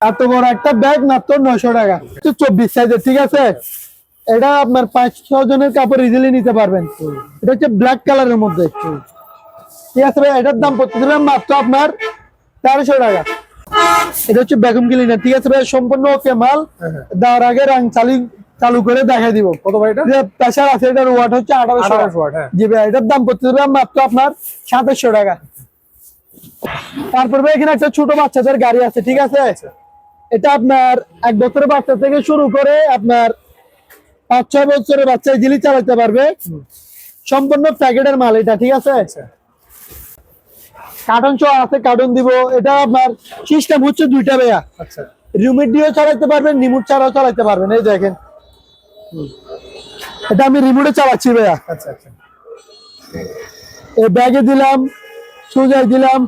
এত বড় একটা ব্যাগ মাত্র 900 টাকা। 24 সাইজের। ঠিক আছে, এটা আপনার 5-6 জনের কাপড় ইজিলি নিতে পারবেন। এটা হচ্ছে ব্ল্যাক কালারের মধ্যে। ঠিক আছে ভাই, এটার দাম পড়তেছে মাত্র আপনার 1300 টাকা। এটা হচ্ছে ভ্যাকুয়াম ক্লিনার। ঠিক আছে ভাই, সম্পূর্ণ ওকে মাল। দেওয়ার আগে রং চালু করে দেখাই দিব। কত ভাই এটা? প্রেসার আছে, এটার ওয়াট হচ্ছে 1800 ওয়াট। জি ভাই, এটার দাম পড়তেছে মাত্র আপনার 2700 টাকা। তারপর ভাই এখানে একটা ছোট বাচ্চাদের গাড়ি আছে। ঠিক আছে, এটা আপনার 1 বছরের বাচ্চা থেকে শুরু করে আপনার 5-6 বছরের বাচ্চা ইজিলি চালাতে পারবে, সম্পূর্ণ প্যাকেটের মাল এটা। ঠিক আছে, কার্টন সহ আছে, কার্টন দিব। এটা আপনার সিস্টেম হচ্ছে দুইটা ভাইয়া, রিমোট দিয়েও চালাতে পারবেন, রিমোট ছাড়াও চালাতে পারবেন। এই দেখেন, এটা আমি রিমোটে চালাচ্ছি ভাইয়া। এই ব্যাগে দিলাম, সোজায় দিলাম।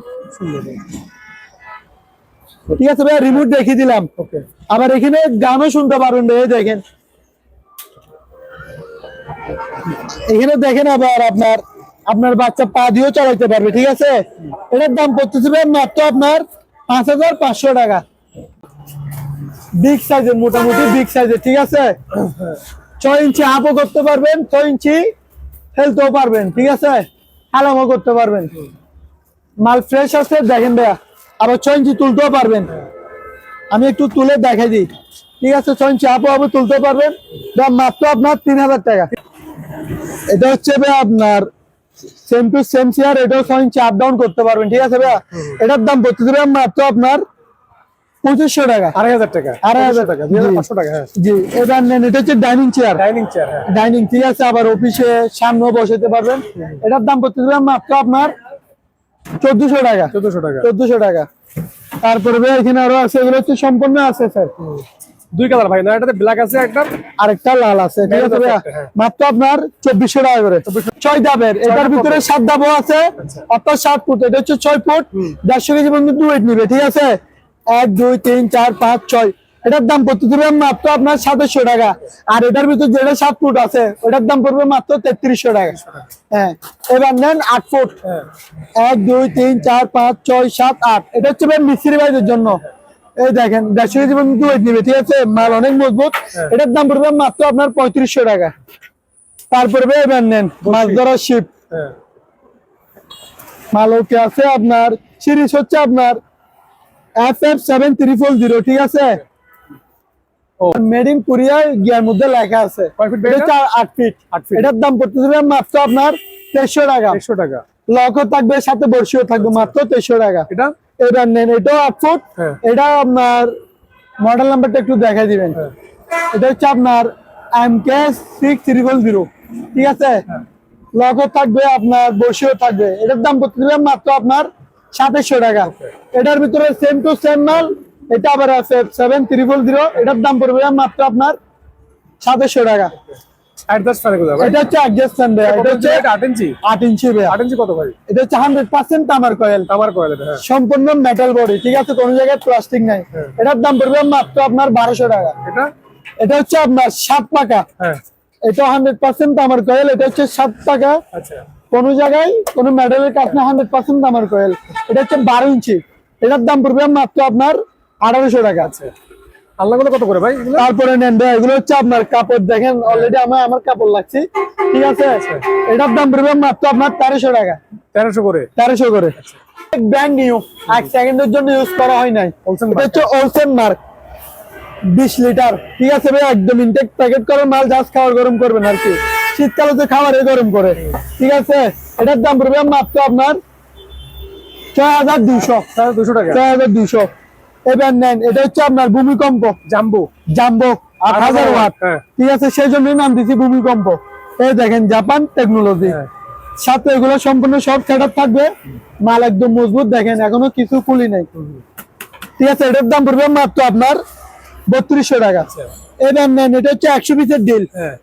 ঠিক আছে ভাইয়া, রিমোট দেখিয়ে দিলাম। আবার এখানে গানও শুনতে পারবেন। এই দেখেন, এখানে দেখেন আবার আপনার বাচ্চা পা দিয়েও চালাইতে পারবে। ঠিক আছে, এটার দাম পড়তেছে মাত্র আপনার 5500 টাকা। বিগ সাইজের, মোটামুটি বিগ সাইজের। ঠিক আছে, 6 ইঞ্চি আপও করতে পারবেন, 6 ইঞ্চি ফেলতেও পারবেন। ঠিক আছে, আলামও করতে পারবেন। মাল ফ্রেশ আছে দেখেন ভাইয়া, আবার 6 ইঞ্চি তুলতেও পারবেন। আমি একটু তুলে দেখাই দিই। ঠিক আছে, 6 ইঞ্চি আপও তুলতে পারবেন, মাত্র আপনার 3000 টাকা। এটা হচ্ছে ভাইয়া আপনার সেম টু সেম চেয়ার, এটাও 6 ইঞ্চি আপ ডাউন করতে পারবেন। ঠিক আছে ভাইয়া, এটার দাম পড়তেছে মাত্র আপনার 2500 টাকা। 2500 টাকা। 2500 টাকা। জি, এবার নেন, এটা হচ্ছে ডাইনিং চেয়ার। ডাইনিং, ঠিক আছে, আবার অফিসে সামনেও বসাতে পারবেন। এটার দাম পড়তেছে মাত্র আপনার 1400 টাকা, 1400 টাকা। 1400 টাকা। তারপরে ভাই এখানে আরো আছে, এগুলো হচ্ছে সম্পূর্ণ আছে স্যার। দুই কালার ভাই, না এটাতে ব্ল্যাক আছে একটা, আরেকটা লাল আছে, ঠিক আছে ভাইয়া। হ্যাঁ। মাত্র আপনার 2400 টাকা করে। 6 ধাপের, এটার ভিতরে 7 ধাপও আছে, অর্থাৎ 7 ফুট। এটা হচ্ছে 6 ফুট, 150 কেজি পর্যন্ত ওয়েট নিবে, ঠিক আছে। 1 2 3 4 5 6, এটার দাম পড়তে দেবে মাত্র আপনার 2700 টাকা। আর এটার ভিতরে যেটা 7 ফুট আছে ওটার দাম পড়বে মাত্র 3300 টাকা। হ্যাঁ, এবার নেন 8 ফুট। 1 2 3 4 5 6 7 8, এটা হচ্ছে ভাই মিস্ত্রি ভাইদের জন্য। এই দেখেন 150 কেজি পর্যন্ত ওয়েট নিবে, ঠিক আছে, মাল অনেক মজবুত। এটার দাম পড়বে মাত্র আপনার 3500 টাকা। তারপরে ভাই এবার নেন মাছ ধরার শিপ, মাল ওকে আছে আপনার, সিরিজ হচ্ছে আপনার FF7340, ঠিক আছে। মেড ইন কোরিয়া গিয়ার মধ্যে লেখা আছে। কয় ফিট এটা হচ্ছে 8 ফিট। এটার দাম পড়তে দেবে মাত্র আপনার 2300 টাকা। 2300 টাকা। লকও থাকবে, সাথে বর্ষিও থাকবে, মাত্র 2300 টাকা। এটা এবার নেন, এটাও 8 ফুট। হ্যাঁ। এটা আপনার মডেল নাম্বারটা একটু দেখাই দিবেন। এটা হচ্ছে আপনার MK6300, ঠিক আছে। লকও থাকবে, আপনার বর্ষিও থাকবে। এটার দাম পড়তে দেবে মাত্র আপনার 2700 টাকা। এটার ভিতরে সেম টু সেম মাল, এটা আবার আছে 7300, এটার দাম পড়বে মাত্র আপনার 2700 টাকা। অ্যাডজাস্ট ফ্যান গুলো ভাই, এটা হচ্ছে অ্যাডজাস্ট ফ্যান, এটা হচ্ছে 8 ইঞ্চি। 8 ইঞ্চি ভাই। 8 ইঞ্চি কত ভাই? এটা হচ্ছে 100% তামার কয়েল, আমার কয়েল এটা। হ্যাঁ। সম্পূর্ণ মেটাল বডি, ঠিক আছে, কোনো জায়গায় প্লাস্টিক নাই। এটার দাম পড়বে মাত্র আপনার 1200 টাকা। এটা এটা হচ্ছে আপনার 7 পাকা, হ্যাঁ। এটা 100% তামার কয়েল, এটা হচ্ছে 7 পাকা, আচ্ছা। কোনো জায়গায় কোনো মেটালের কাজ না, 100% তামার কয়েল। এটা হচ্ছে 12 ইঞ্চি, এটার দাম পড়বে মাত্র আপনার 1800 টাকা। আচ্ছা, আল্লাহগুলো কত করে ভাই এগুলো? তারপরে নেন ভাই, এগুলো হচ্ছে আপনার কাপড়, দেখেন অলরেডি আমার কাপড় লাগছে, ঠিক আছে। এটার দাম পড়বে মাত্র আপনার 1300 টাকা। 1300 করে। 1300 করে, ব্র্যান্ড নিউ, 1 সেকেন্ডের জন্য ইউজ করা হয় নাই। Olsen এটা হচ্ছে ওলসেন মার্ক, 20 লিটার, ঠিক আছে ভাই, একদম ইনটেক প্যাকেট করে মাল, জাস্ট খাবার গরম করবেন আর কি, শীতকালে তো খাবারে গরম করে, ঠিক আছে। এটার দাম পড়বে মাত্র আপনার 6200। 200 টাকা। 6200। এবার নেন, এটা হচ্ছে আপনার ভূমিকম্প জাম্বো। জাম্বো 8000 ওয়াট, হ্যাঁ। ঠিক আছে, সেই জন্যই নাম দিছি ভূমিকম্প। এই দেখেন জাপান টেকনোলজি, হ্যাঁ। সাথে এগুলো সম্পূর্ণ সব সেটআপ থাকবে, মাল একদম মজবুত, দেখেন এখনো কিছু খুলি নাই, ঠিক আছে। এটার দাম পড়বে মাত্র আপনার 3200 টাকা। এবার নেন, এটা হচ্ছে 100 পিসের ডিল, হ্যাঁ।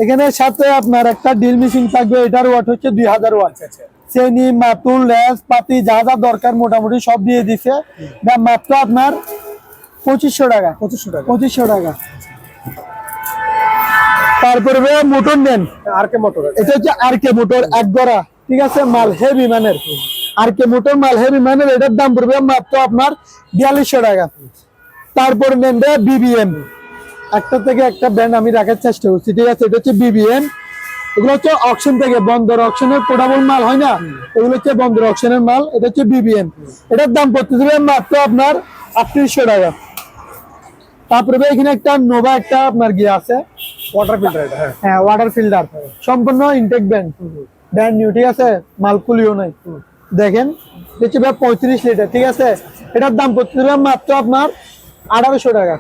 এখানে সাথে আপনার একটা ডিল মেশিন থাকবে, এটার ওয়াট হচ্ছে 2000 ওয়াট। চেনি, মাতুল, লেস পাতি যা যা দরকার মোটামুটি সব দিয়ে দিছে, মাত্র আপনার 2500 টাকা। 2500 টাকা। 2500 টাকা। তারপরে মোটর নেন, আরকে মোটর। এটা হচ্ছে আরকে মোটর, এক গড়া, ঠিক আছে, মাল হেভি মানের, আরকে মোটর মাল হেভি মানের। এটার দাম পড়বে মাত্র আপনার 4200 টাকা। তারপর নেন বিবিএম, একটা থেকে একটা ব্র্যান্ড আমি রাখার চেষ্টা করছি, ঠিক আছে। এটা হচ্ছে বিবিএম, এগুলো হচ্ছে অকশন থেকে, বন্দর অকশনের পোর্টেবল মাল হয় না, এগুলো হচ্ছে বন্দর অকশনের মাল। এটা হচ্ছে বিবিএম, এটার দাম পড়তে দেবে মাত্র আপনার 3800 টাকা। তারপরে এখানে একটা নোভা একটা আপনার গিয়ে আছে, ওয়াটার ফিল্টার এটা। হ্যাঁ। হ্যাঁ, ওয়াটার ফিল্টার, সম্পূর্ণ ইনটেক ব্র্যান্ড নিউ, ঠিক আছে, মাল কুলিও নাই। দেখেন দেখছি ভাই 35 লিটার, ঠিক আছে, এটার দাম পড়তে দেবে মাত্র আপনার 1800 টাকা।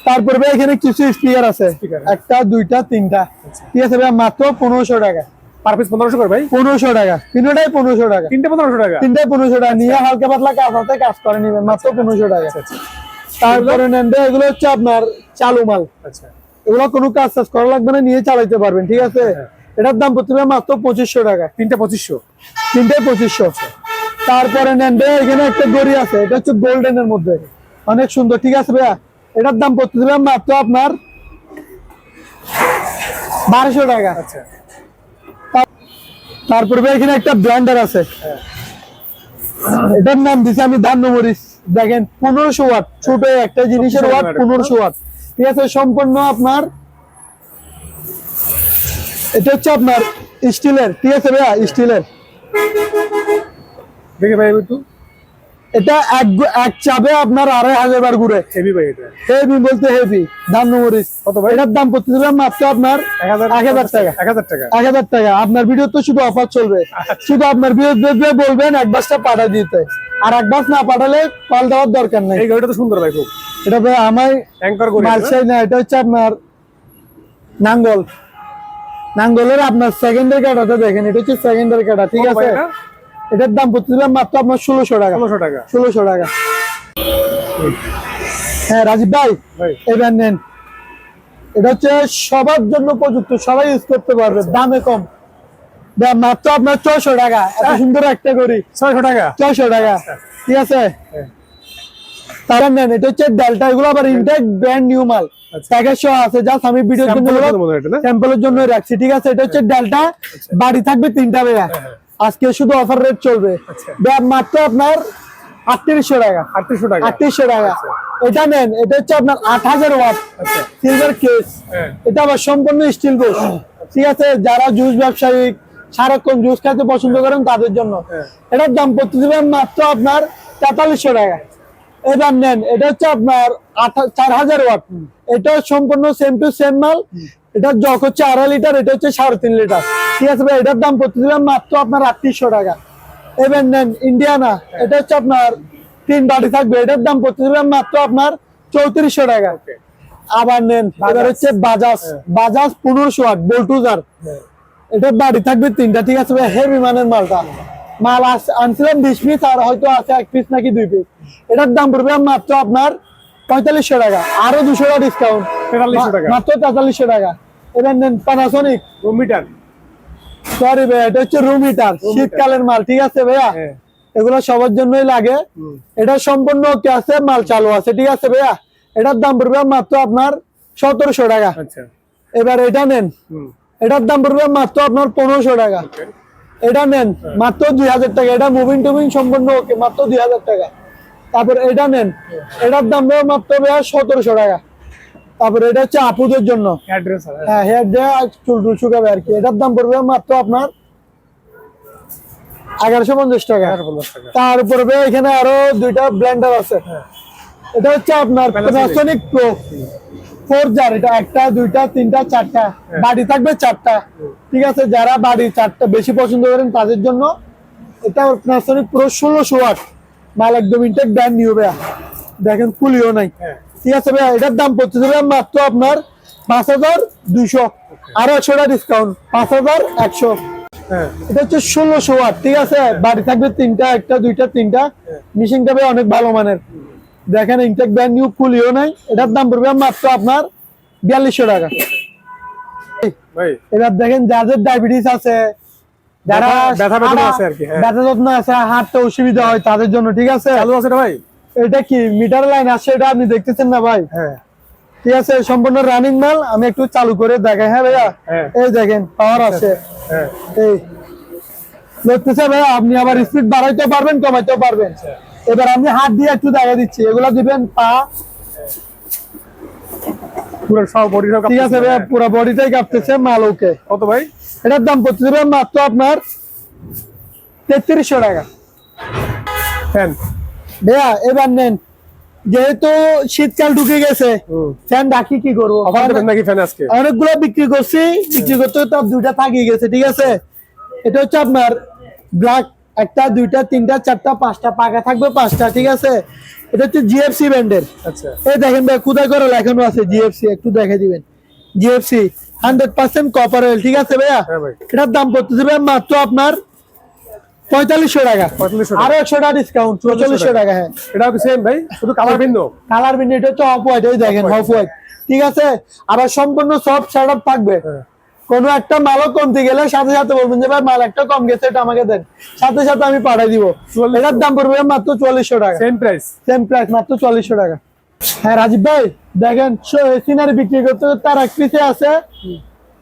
তারপরে ভাই এখানে কিছু স্পিকার আছে, একটা দুইটা তিনটা, ঠিক আছে ভাই, মাত্র 1500 টাকা। পার পিস 1500 করে ভাই? 1500 টাকা, তিনটাই 1500 টাকা। তিনটে 1500 টাকা? তিনটাই 1500 টাকা নিয়ে হালকা পাতলা কাজ হাতে কাজ করে নিবেন, মাত্র 1500 টাকা। তারপরে নেন ভাই, এগুলো হচ্ছে আপনার চালু মাল, আচ্ছা, এগুলো কোনো কাজ টাজ করা লাগবে না, নিয়ে চালাইতে পারবেন, ঠিক আছে। এটার দাম পড়তে হবে মাত্র 2500 টাকা। তিনটে 2500? তিনটাই 2500। তারপরে নেন ভাই, এখানে একটা দড়ি আছে, এটা হচ্ছে গোল্ডেন এর মধ্যে, অনেক সুন্দর, ঠিক আছে ভাইয়া। এটার দাম পড়তে হবে মাত্র আপনার 1200 টাকা। আচ্ছা। তারপরে ভাই এখানে একটা ব্লেন্ডার আছে, এটার নাম দিছি আমি ধান্যমরিচ, দেখেন 1500 ওয়াট, ছোট একটা জিনিসের ওয়াট 1500 ওয়াট, ঠিক আছে, সম্পূর্ণ আপনার। এটা হচ্ছে আপনার স্টিলের, ঠিক আছে ভাইয়া, স্টিলের। দেখে ভাই একটু, এটা এক চাপে আপনার 2500 বার ঘুরে, হেভি ভাই এটা। হেভি বলতে হেভি। ধান্যমরিচ কত ভাই? এটার দাম পড়তে দিলাম মাত্র আপনার 1000 টাকা। 1000 টাকা। 1000 টাকা। আপনার ভিডিও তো শুধু অফার চলবে, শুধু আপনার ভিডিও বলবেন অ্যাডভান্সটা পাঠিয়ে দিতে, আর অ্যাডভান্স না পাঠালে কল দেওয়ার দরকার নেই। এই গাড়িটা তো সুন্দর ভাই খুব। এটা ভাই আমার অ্যাঙ্কর করে মালসাই না, এটা হচ্ছে আপনার নাঙ্গলের আপনার সেকেন্ডারি কাটাতে, দেখেন এটা হচ্ছে সেকেন্ডারি কাটা, ঠিক আছে। এটার দাম পড়তেছে মাত্র আপনার 1600 টাকা। 1600 টাকা। 1600 টাকা। হ্যাঁ রাজীব ভাই, এবার নেন। এটা হচ্ছে সবার জন্য প্রযুক্ত, সবাই ইউজ করতে পারবে, দামে কম। মাত্র আপনার 600 টাকা। এত সুন্দর একটা করি 600 টাকা। 600 টাকা, ঠিক আছে। তারা নেন, এটা হচ্ছে ডেল্টা, এগুলো আবার ইনটেক ব্র্যান্ড নিউ মাল, প্যাকেজ সহ আছে। জাস্ট আমি ভিডিওর জন্য স্যাম্পলের জন্য রাখছি, ঠিক আছে। এটা হচ্ছে ডেল্টা, বাড়ি থাকবে 3টা ভাইয়া। আজকে শুধু অফার রেট চলবে, মাত্র আপনার 3800 টাকা। 3800 টাকা। 3800 টাকা। এটা নেন, এটা হচ্ছে আপনার 8000 ওয়াট সিলভার কেস। এটা আবার সম্পূর্ণ স্টিল বোস, ঠিক আছে। যারা জুস ব্যবসায়ী সারাক্ষণ জুস খেতে পছন্দ করেন তাদের জন্য। এটার দাম পড়তে দিবেন মাত্র আপনার 4300 টাকা। এবার নেন, এটা হচ্ছে আপনার 4000 ওয়াট। এটা সম্পূর্ণ সেম টু সেম মাল। এটা জক হচ্ছে 2.5 লিটার, এটা হচ্ছে 3.5 লিটার, ঠিক আছে ভাই। এটার দাম পড়তে দিবেন মাত্র আপনার 3800 টাকা। এবার নেন ইন্ডিয়ানা, এটা হচ্ছে আপনার 3 বাটি থাকবে, এটার দাম পড়তে দিবেন মাত্র আপনার 3400 টাকা। আবার নেন, এবার হচ্ছে বাজাজ 1500 ওয়াট বোল্টুজার, এটার বাড়ি থাকবে 3টা, ঠিক আছে ভাই। হেভি মানের মালটা, মাল আনছিলাম 20 পিস, আর হয়তো আছে 1 পিস নাকি 2 পিস। এটার দাম পড়বে মাত্র আপনার 4500 টাকা, আরো 200 টাকা ডিসকাউন্ট, 4300 টাকা, মাত্র 4300 টাকা। এবার নেন প্যানাসোনিক রুম মিটার, সরি ভাইয়া, এটা হচ্ছে রুম হিটার, শীতকালের মাল, ঠিক আছে ভাইয়া। এগুলো সবার জন্যই লাগে। এটা সম্পূর্ণ ওকে আছে, মাল চালু আছে, ঠিক আছে ভাইয়া। এটার দাম পড়বে মাত্র আপনার 1700 টাকা। এবার এটা নেন, এটার দাম পড়বে মাত্র আপনার 1500 টাকা। এটা নেন মাত্র 2000 টাকা। এটা মুভিং টুভিং সম্পূর্ণ ওকে, মাত্র 2000 টাকা। তারপর এটা নেন, এটার দাম পড়বে মাত্র 1700 টাকা। তারপরে এটা হচ্ছে আপুদের জন্য, হ্যাঁ হেয়ার ড্রায়ার আর চুল টুল শুকাবে আর কি। এটার দাম পড়বে মাত্র আপনার 1150 টাকা। তারপরে এখানে আরো 2টা ব্লেন্ডার আছে। এটা হচ্ছে আপনার প্যানাসোনিক প্রো 4 জার, এটা 1টা 2টা 3টা 4টা, বাড়ি থাকবে 4টা, ঠিক আছে। যারা বাড়ি 4টা বেশি পছন্দ করেন তাদের জন্য এটা প্যানাসোনিক প্রো 1600 ওয়াট মাল, একদম ইনটেক ব্র্যান্ড নিউ ভাইয়া। দেখেন কুলিও নাই, ঠিক আছে ভাইয়া। এটার দাম পড়তে হবে মাত্র আপনার 5200, আরো 100 টাকা ডিসকাউন্ট, 5100। এটা হচ্ছে 1600 ওয়াট, ঠিক আছে। বাড়ি থাকবে 3টা, 1টা 2টা 3টা। মেশিনটা ভাই অনেক ভালো মানের, দেখেন ইনটেক ব্র্যান্ড নিউ, কুলিও নাই। এটার দাম পড়বে মাত্র আপনার 4200 টাকা। এবার দেখেন যাদের ডায়াবেটিস আছে, যারা ব্যথা যত্ন আছে, হাঁটতে অসুবিধা হয় তাদের জন্য, ঠিক আছে। চালু আছে ভাই। এটা কি মিটার লাইন আছে, এটা আপনি দেখতেছেন না ভাই? ঠিক আছে, সম্পূর্ণ রানিং মাল। আমি একটু চালু করে দেখাই, হ্যাঁ ভাইয়া। এই দেখেন পাওয়ার আছে, এই দেখতেছে ভাইয়া। আপনি আবার স্পিড বাড়াইতে পারবেন, কমাইতেও পারবেন। এবার আমি হাত দিয়ে একটু দেখা দিচ্ছি, এগুলা দিবেন পা, পুরো সব বডি, ঠিক আছে ভাইয়া, পুরো বডিটাই কাঁপতেছে মাল। ওকে কত ভাই? এটার দাম পড়তে দেবে মাত্র আপনার 3300 টাকা। ভাইয়া এবার নেন, যেহেতু শীতকাল ঢুকে গেছে, ফ্যান রাখি কি করবো, অনেকগুলো বিক্রি করছি, বিক্রি করতে তো 2টা থাকিয়ে গেছে, ঠিক আছে। এটা হচ্ছে আপনার ব্ল্যাক, 1টা 2টা 3টা 4টা 5টা, পাকা থাকবে 5টা, ঠিক আছে। এটা হচ্ছে জিএফসি ব্র্যান্ডের। এই দেখেন ভাই, খুদাই করে লেখানো আছে জিএফসি, একটু দেখে দিবেন। জিএফসি 100% কপার অয়েল, ঠিক আছে ভাইয়া। এটার দাম পড়তে দেবে মাত্র আপনার 4500 টাকা, আরো 100 টাকা ডিসকাউন্ট, 4400 টাকা। হ্যাঁ এটা কি সেম ভাই, শুধু কালার ভিন্ন? কালার ভিন্ন, এটা হচ্ছে অফ হোয়াইট, এই দেখেন অফ হোয়াইট, ঠিক আছে। আবার সম্পূর্ণ সফট সেটআপ থাকবে। কোনো একটা মালও কমতে গেলে সাথে সাথে বলবেন যে ভাই মাল একটা কম গেছে, এটা আমাকে দেন, সাথে সাথে আমি পাঠিয়ে দিব। এটার দাম পড়বে মাত্র 4400 টাকা, সেম প্রাইস, মাত্র 4400 টাকা। হ্যাঁ রাজীব ভাই, দেখেন সিনারি বিক্রি করতে তার 1 পিসে আছে,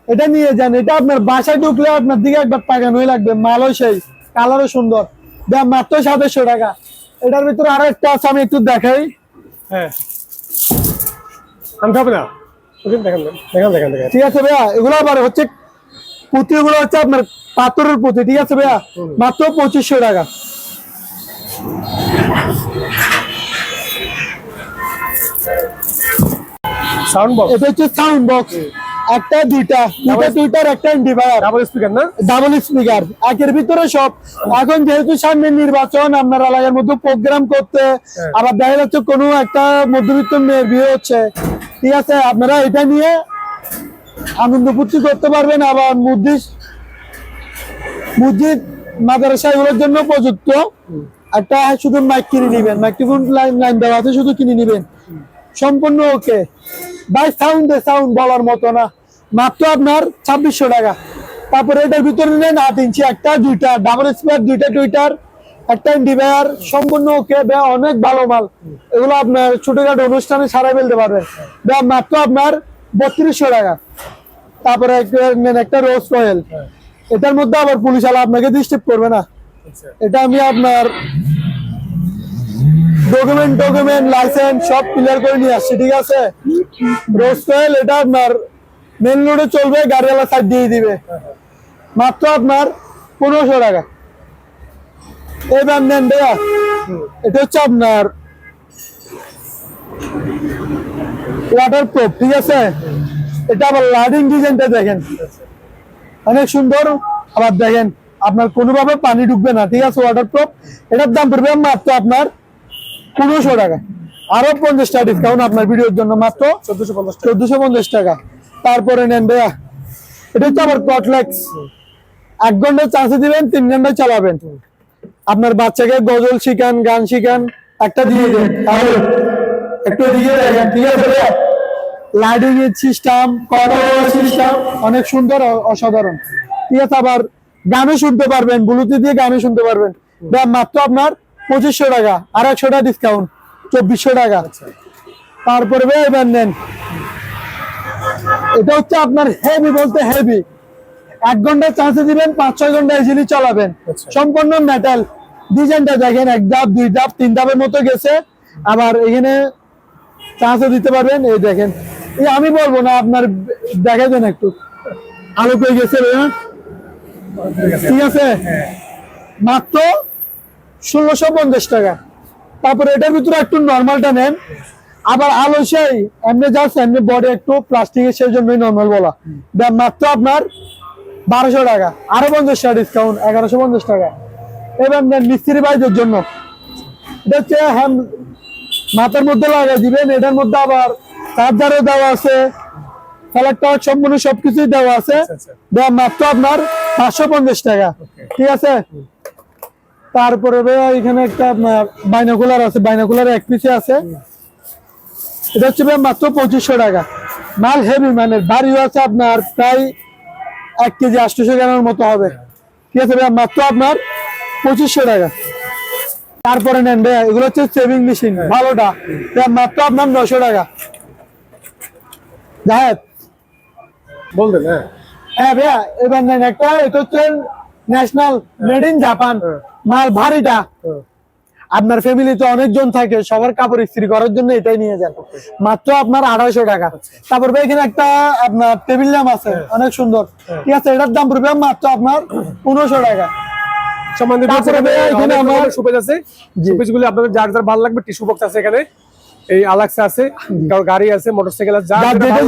এটা নিয়ে যান। এটা আপনার বাসায় ঢুকলে আপনার দিকে একবার তাকানোই লাগবে, মালও সেই, কালারও সুন্দর, মাত্র 2700 টাকা। এটার ভিতরে আরো একটা আছে, আমি একটু দেখাই। ঠিক আছে ভাইয়া, এগুলো আবার হচ্ছে পুঁতি, এগুলো হচ্ছে আপনার পাথরের পুঁতি, ঠিক আছে ভাইয়া, মাত্র 2500 টাকা। সাউন্ড বক্স, এটা হচ্ছে সাউন্ড বক্স, 1টা 2টা 2টার একটা এন্টিফায়ার, ডাবল স্পিকার না, ডাবল স্পিকার, একের ভিতরে সব। এখন যেহেতু সামনে নির্বাচন, আপনার এলাকার মধ্যে প্রোগ্রাম করতে, আবার দেখা যাচ্ছে কোনো একটা মধ্যবিত্ত মেয়ের বিয়ে হচ্ছে, ঠিক আছে, আপনারা এটা নিয়ে আনন্দ ফুর্তি করতে পারবেন। আবার মসজিদ মাদ্রাসা এগুলোর জন্য প্রযুক্ত। একটা শুধু মাইক কিনে নিবেন, মাইক্রোফোন লাইন দেওয়া আছে, শুধু কিনে নিবেন, সম্পূর্ণ ওকে ভাই। সাউন্ড বলার মতো না, মাত্র আপনার 2600 টাকা। তারপরে এটার ভিতরে নেন 8 ইঞ্চি একটা, দুইটা ডাবল স্পিয়ার, দুইটা টুইটার, একটা ইন্ডিভার, সম্পূর্ণ ওকে ভাই, অনেক ভালো মাল। এগুলো আপনার ছোটখাটো অনুষ্ঠানে সারাই ফেলতে পারবেন ভাই, মাত্র আপনার 3200 টাকা। তারপরে নেন একটা রোজ রয়েল, এটার মধ্যে আবার পুলিশ আলা আপনাকে ডিস্টার্ব করবে না। এটা আমি আপনার ডকুমেন্ট লাইসেন্স সব ক্লিয়ার করে নিয়ে আসছি, ঠিক আছে। রোজ রয়েল এটা আপনার মেন রোডে চলবে, গাড়িওয়ালা সাইড দিয়ে দিবে, মাত্র আপনার 1500 টাকা। এবার নেন ভাইয়া, এটা হচ্ছে আপনার ওয়াটার প্রুফ, ঠিক আছে। এটা আবার লাইটিং ডিজাইনটা দেখেন, অনেক সুন্দর। আবার দেখেন আপনার কোনোভাবে পানি ঢুকবে না, ঠিক আছে, ওয়াটার প্রুফ। এটার দাম পড়বে মাত্র আপনার 1500 টাকা। আরো 50 টাকা ডিসকাউন্ট আপনার ভিডিওর জন্য, মাত্র 1450 টাকা। তারপরে নেন ভাইয়া, এটা হচ্ছে আবার কটলেক্স, 1 ঘন্টা চার্জে দিবেন, 3 ঘন্টা চালাবেন। আপনার বাচ্চাকে গজল শিখান, গান শিখান, একটা দিয়ে দেন, তাহলে একটু দিয়ে দেখেন, ঠিক আছে ভাইয়া। লাইটিং সিস্টেম, সিস্টেম অনেক সুন্দর, অসাধারণ, ঠিক আছে। আবার গানও শুনতে পারবেন, ব্লুটুথ দিয়ে গানও শুনতে পারবেন। মাত্র আপনার 2500 টাকা, আর 100 টাকা ডিসকাউন্ট, 2400 টাকা। তারপরে ভাই এবার নেন, এটা হচ্ছে আপনার হেভি, বলতে হেভি। 1 ঘন্টা চার্জে দিবেন, 5-6 ঘন্টা ইজিলি চালাবেন, সম্পূর্ণ মেটাল। ডিজাইনটা দেখেন, 1 ধাপ 2 ধাপ 3 ধাপের মতো গেছে। আবার এখানে চার্জও দিতে পারবেন, এই দেখেন। এই আমি বলবো না, আপনার দেখে দেন একটু, আলো পেয়ে গেছে, ঠিক আছে। মাত্র 1650 টাকা। তারপরে এটার ভিতরে একটু নর্মালটা নেন, আবার আলো সেই এমনি জাস্ট এমনি বডি একটু প্লাস্টিকের, সেই জন্যই নর্মাল বলা। মাত্র আপনার 1200 টাকা, আরো 50 টাকা ডিসকাউন্ট, 1150 টাকা। এবার নেন মিস্ত্রি ভাইদের জন্য, এটা হচ্ছে মাথার মধ্যে লাগাই দিবেন। এটার মধ্যে আবার চার্জারও দেওয়া আছে, কালেক্টর সম্পূর্ণ সবকিছুই দেওয়া আছে। মাত্র আপনার 550 টাকা, ঠিক আছে। তারপরে এখানে একটা আপনার বাইনোকুলার আছে, বাইনোকুলার 1 পিসে আছে, এটা হচ্ছে মাত্র 2500 টাকা। মাল হেভি, মানে ভারী আছে, আপনার প্রায় 1 কেজি 800 গ্রামের মতো হবে, ঠিক আছে ভাইয়া। মাত্র আপনার 2500 টাকা। তারপরে নেন ভাইয়া, এগুলো হচ্ছে সেভিং মেশিন ভালোটা, মাত্র আপনার 900 টাকা। জাহেদ বলবেন? হ্যাঁ ভাইয়া, এবার নেন একটা, এটা হচ্ছে ন্যাশনাল মেড ইন জাপান মাল, ভারীটা। আপনার ফ্যামিলিতে অনেকজন থাকে, সবার কাপড় ইস্ত্রি করার জন্য এটাই নিয়ে যান, মাত্র আপনার 2800 টাকা। তারপর এখানে একটা আপনার টেবিল ল্যাম্প আছে, অনেক সুন্দর, ঠিক আছে। এটার দাম পড়বে মাত্র আপনার 1500 টাকা। এখানে আমার শোপিস আছে, শোপিসগুলো আপনাদের যার যার ভালো লাগবে। টিস্যু বক্স আছে এখানে, এই আলাক্সা আছে, গাড়ি আছে, মোটরসাইকেল আছে,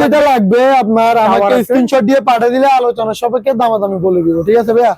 যেটা লাগবে আপনার আমাকে স্ক্রিনশট দিয়ে পাঠিয়ে দিলে আলোচনা সাপেক্ষে দামাদামি বলে দিব, ঠিক আছে ভাইয়া।